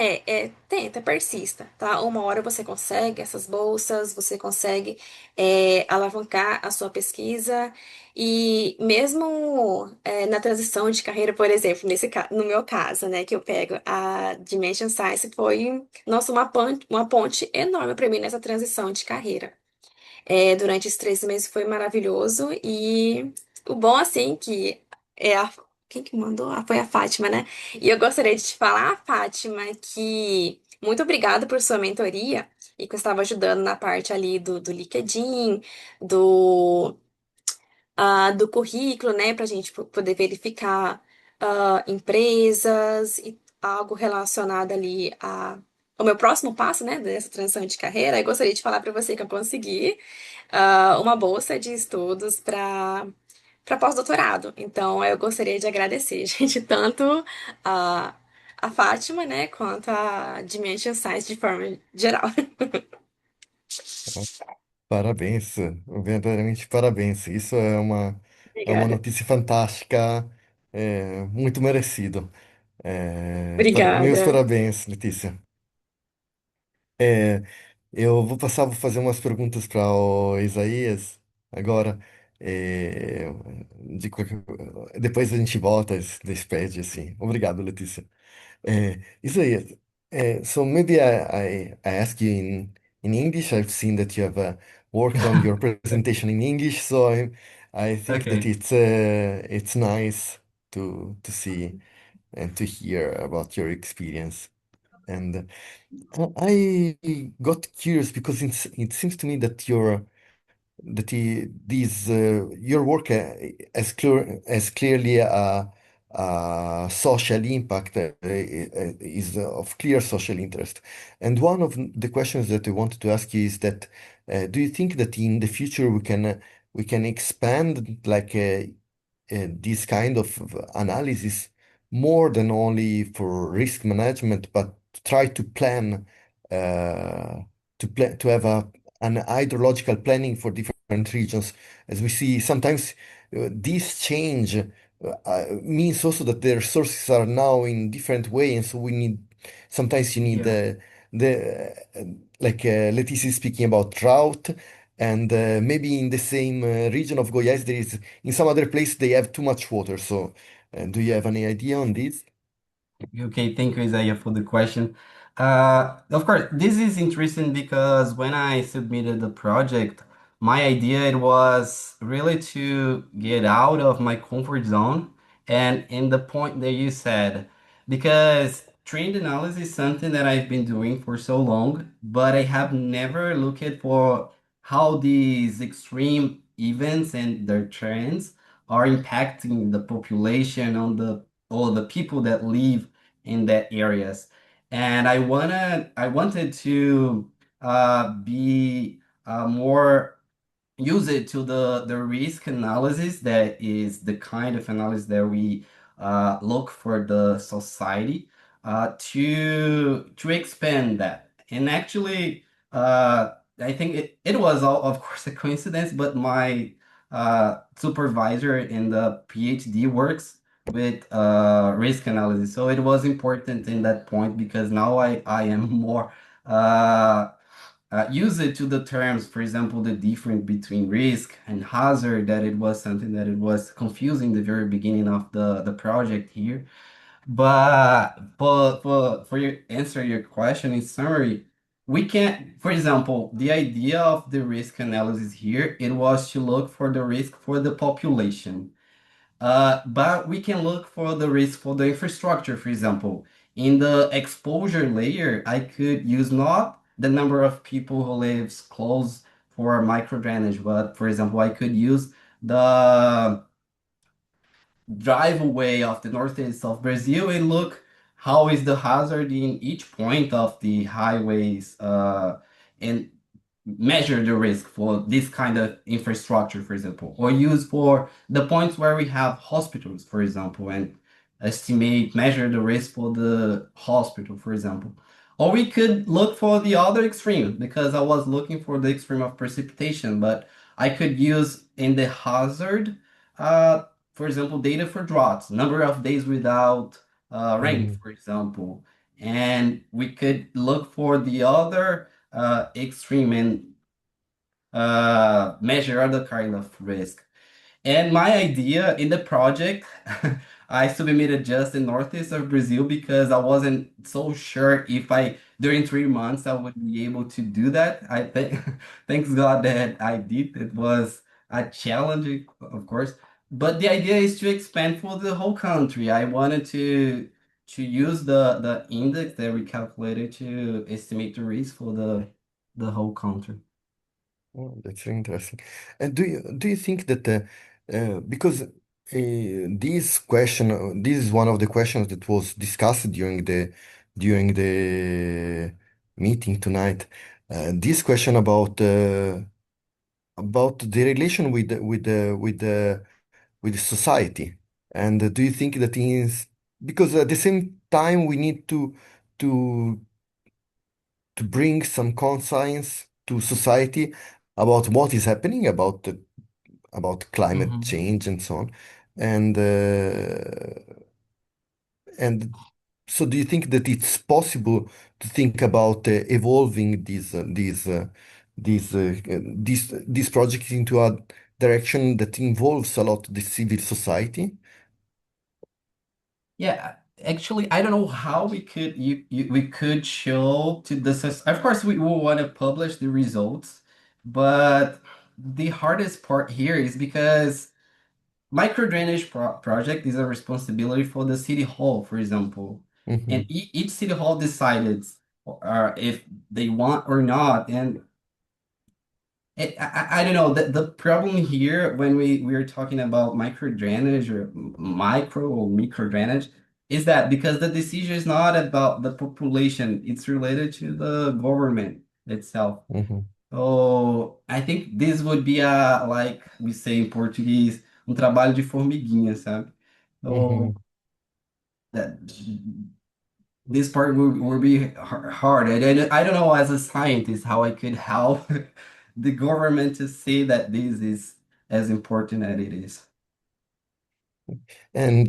tenta, persista, tá? Uma hora você consegue essas bolsas, você consegue alavancar a sua pesquisa e mesmo na transição de carreira, por exemplo, no meu caso, né, que eu pego a Dimension Science foi, nossa, uma ponte enorme para mim nessa transição de carreira. Durante esses 3 meses foi maravilhoso e o bom, assim, que é a... Quem que mandou? Ah, foi a Fátima, né? E eu gostaria de te falar, Fátima, que muito obrigada por sua mentoria e que eu estava ajudando na parte ali do LinkedIn, do do currículo, né, para a gente poder verificar empresas e algo relacionado ali ao meu próximo passo, né, dessa transição de carreira. Eu gostaria de falar para você que eu consegui uma bolsa de estudos para pós-doutorado. Então, eu gostaria de agradecer, gente, tanto a a Fátima, né, quanto a Dimension Science de forma geral. Parabéns, verdadeiramente parabéns. Isso é uma Obrigada. notícia fantástica, muito merecido. Meus Obrigada. parabéns, Letícia. Eu vou fazer umas perguntas para o Izaias agora. É, de qualquer- Depois a gente volta, despede assim. Obrigado, Letícia. Isaiah, so maybe I ask you in English. I've seen that you have worked on your presentation in English, so I think that Okay. it's nice to see and to hear about your experience. And I got curious because it seems to me that your work has clearly a social impact, is of clear social interest. And one of the questions that I wanted to ask you is that do you think that in the future we can expand this kind of analysis more than only for risk management, but try to plan uh, to have an hydrological planning for different regions. As we see, sometimes this change means also that the resources are now in different way, and so sometimes you need Yeah. the Leticia is speaking about drought, and maybe in the same region of Goiás, there is in some other place they have too much water. So, do you have any idea on this? Okay, thank you, Isaiah, for the question. Of course, this is interesting because when I submitted the project, my idea it was really to get out of my comfort zone and in the point that you said, because trend analysis is something that I've been doing for so long, but I have never looked at for how these extreme events and their trends are impacting the population on the or the people that live in that areas. And I wanted to be more use it to the risk analysis that is the kind of analysis that we look for the society to expand that. And actually, I think it was all, of course, a coincidence, but my supervisor in the PhD works with risk analysis, so it was important in that point because now I am more uh, use it to the terms, for example, the difference between risk and hazard, that it was something that it was confusing the very beginning of the project here. But for your answer your question in summary, we can, for example, the idea of the risk analysis here, it was to look for the risk for the population. But we can look for the risk for the infrastructure, for example. In the exposure layer, I could use not the number of people who lives close for micro drainage, but for example, I could use the drive away of the northeast of Brazil and look how is the hazard in each point of the highways, and measure the risk for this kind of infrastructure, for example, or use for the points where we have hospitals, for example, and measure the risk for the hospital, for example. Or we could look for the other extreme, because I was looking for the extreme of precipitation, but I could use in the hazard, uh, for example, data for droughts, number of days without rain, Mhm. for example. And we could look for the other extreme and measure other kind of risk. And my idea in the project, I submitted just the northeast of Brazil because I wasn't so sure if during 3 months, I would be able to do that. I think, thanks God that I did. It was a challenge, of course, but the idea is to expand for the whole country. I wanted to use the index that we calculated to estimate the risk for the whole country. Oh, that's very interesting. And do you think that because this is one of the questions that was discussed during the meeting tonight. This question about the relation with the society, and do you think that is because at the same time we need to to bring some conscience to society about what is happening about climate Mhm. change and so on. And and so do you think that it's possible to think about evolving these projects into a direction that involves a lot the civil society? Yeah, actually, I don't know how we could show to the of course we will want to publish the results, but the hardest part here is because micro drainage project is a responsibility for the city hall, for example, and Hmm. each city hall decided if they want or not, and I don't know. The problem here when we are talking about micro drainage or micro or micro drainage is that because the decision is not about the population, it's related to the government itself. Hmm. So I think this would be a, like we say in Portuguese, um trabalho de formiguinha, sabe? Hmm. So that this part will be hard. I don't know as a scientist how I could help the government to see that this is as important as it is. And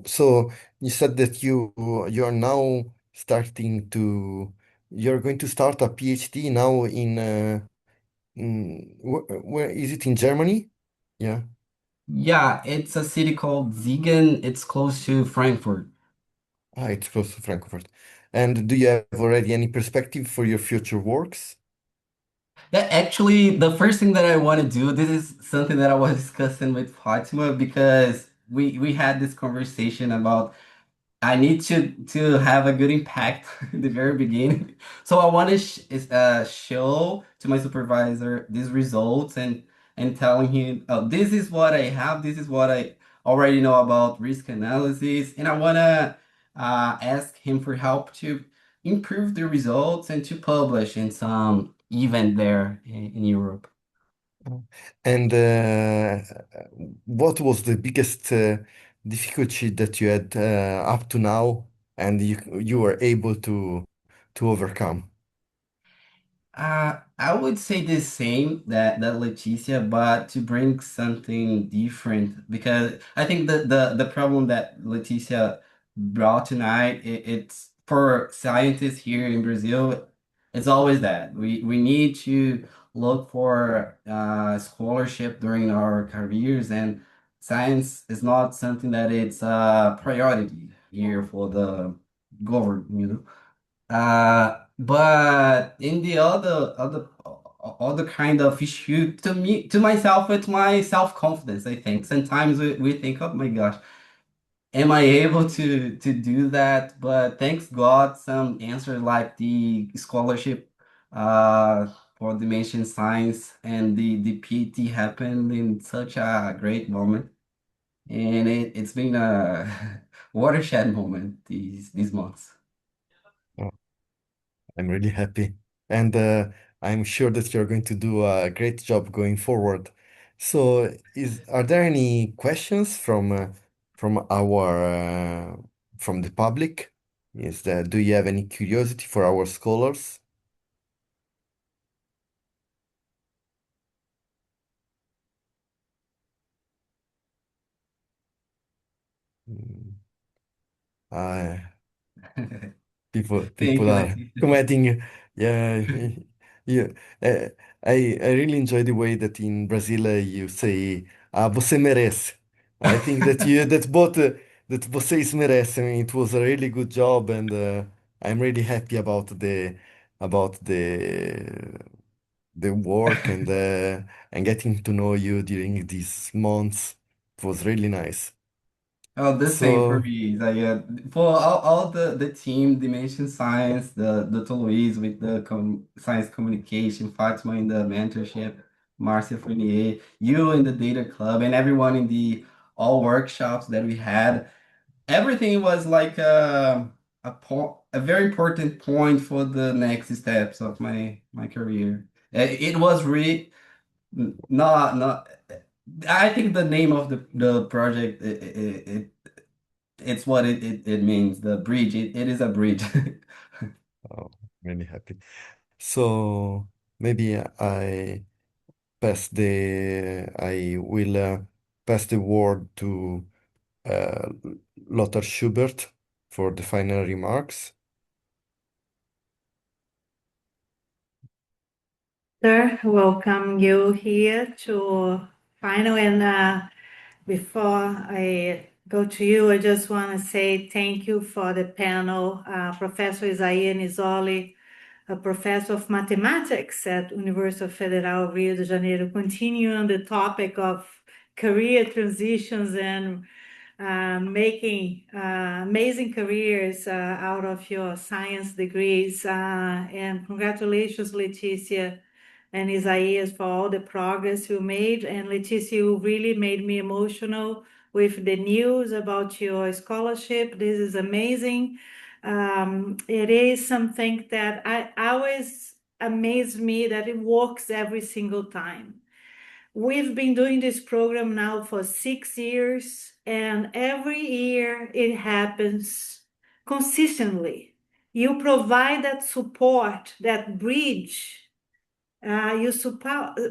so you said that you are now starting to you're going to start a PhD now in where is it in Germany? Yeah. Yeah, it's a city called Siegen. It's close to Frankfurt. Ah, it's close to Frankfurt. And do you have already any perspective for your future works? Yeah, actually, the first thing that I want to do, this is something that I was discussing with Fatima because we had this conversation about I need to have a good impact in the very beginning. So I want to show to my supervisor these results and telling him, oh, this is what I have, this is what I already know about risk analysis, and I want to ask him for help to improve the results and to publish in some event there in Europe. And what was the biggest difficulty that you had up to now and you were able to overcome? I would say the same that Leticia, but to bring something different because I think the problem that Leticia brought tonight, it's for scientists here in Brazil, it's always that we need to look for scholarship during our careers, and science is not something that it's a priority here for the government, you know. But in the other kind of issue, to me, to myself, it's my self-confidence, I think. Sometimes we think, oh my gosh, am I able to do that? But thanks God, some answers like the scholarship for dimension science and the PT happened in such a great moment. And it's been a watershed moment these months. Oh, I'm really happy. And I'm sure that you're going to do a great job going forward. So, are there any questions from our from the public? Do you have any curiosity for our scholars? Mm, I Thank People you, are Leticia. commenting. Yeah, yeah. Uh, I really enjoy the way that in Brazil you say, você merece. I think that that vocês merecem. I mean, it was a really good job, and I'm really happy about about the work and getting to know you during these months. It was really nice. Oh, the same for So. me, Isaia. For all the team, Dimension Science, the Luis with the science communication, Fatima in the mentorship, Marcia Fournier, you in the data club, and everyone in the all workshops that we had. Everything was like a very important point for the next steps of my career. It was really not. I think the name of the project it's what it means. The bridge. It is a bridge. Oh, really happy. So maybe I will pass the word to uh, Lothar Schubert for the final remarks. Sir, welcome you here to final. And before I go to you, I just want to say thank you for the panel, Professor Isaia Nisoli, a professor of mathematics at University Federal Rio de Janeiro, continuing on the topic of career transitions and making amazing careers out of your science degrees. And congratulations, Leticia and Izaias, for all the progress you made. And Leticia, you really made me emotional with the news about your scholarship. This is amazing. It is something that I always amazed me that it works every single time. We've been doing this program now for 6 years, and every year it happens consistently. You provide that support, that bridge.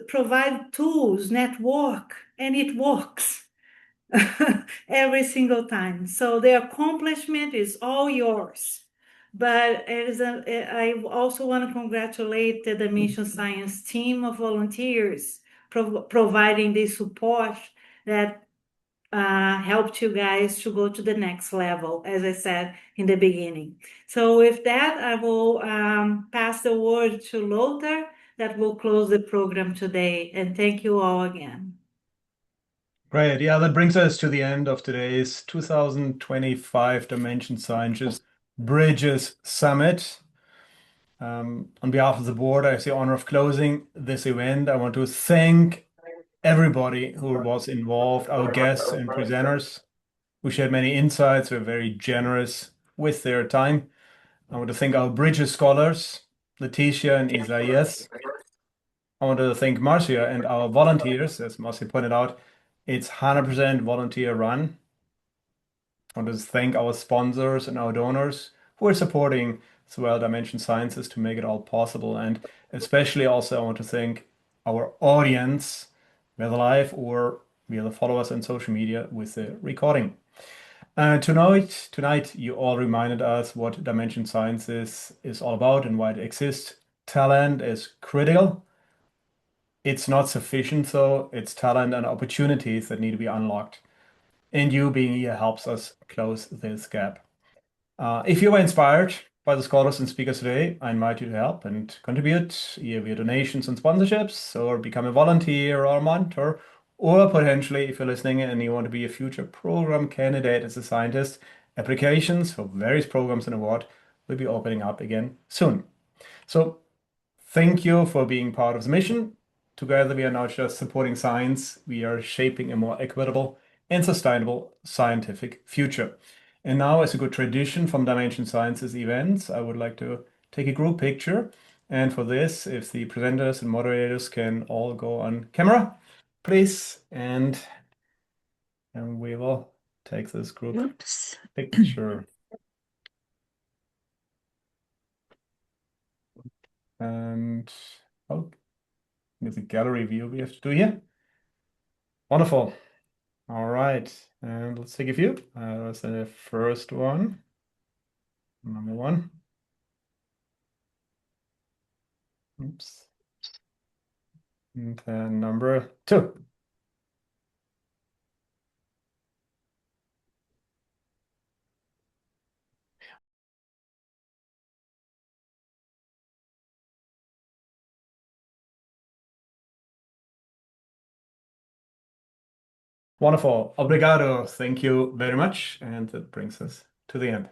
Provide tools, network, and it works every single time. So the accomplishment is all yours. But I also want to congratulate the Dimension Science team of volunteers providing this support that helped you guys to go to the next level, as I said in the beginning. So with that, I will pass the word to Lothar that will close the program today. And thank you all again. Great. Yeah, that brings us to the end of today's 2025 Dimension Sciences Bridges Summit. On behalf of the board, I have the honor of closing this event. I want to thank everybody who was involved, our guests and presenters who shared many insights, were very generous with their time. I want to thank our Bridges scholars, Leticia and Izaias. I want to thank Marcia and our volunteers. As Marcia pointed out, it's 100% volunteer run. I want to thank our sponsors and our donors who are supporting Swell Dimension Sciences to make it all possible. And especially also, I want to thank our audience, whether live or via the followers on social media with the recording. Tonight, you all reminded us what Dimension Sciences is all about and why it exists. Talent is critical. It's not sufficient, though. It's talent and opportunities that need to be unlocked. And you being here helps us close this gap. If you were inspired by the scholars and speakers today, I invite you to help and contribute either via donations and sponsorships, or become a volunteer or a mentor, or potentially, if you're listening and you want to be a future program candidate as a scientist, applications for various programs and awards will be opening up again soon. So thank you for being part of the mission. Together, we are not just supporting science, we are shaping a more equitable and sustainable scientific future. And now, as a good tradition from Dimension Sciences events, I would like to take a group picture. And for this, if the presenters and moderators can all go on camera, please. And we will take this group Oops. picture. And oh, there's a gallery view we have to do here. Wonderful. All right, and let's take a few. That's the first one, number one. Oops. And then number two. Wonderful. Obrigado. Thank you very much. And that brings us to the end.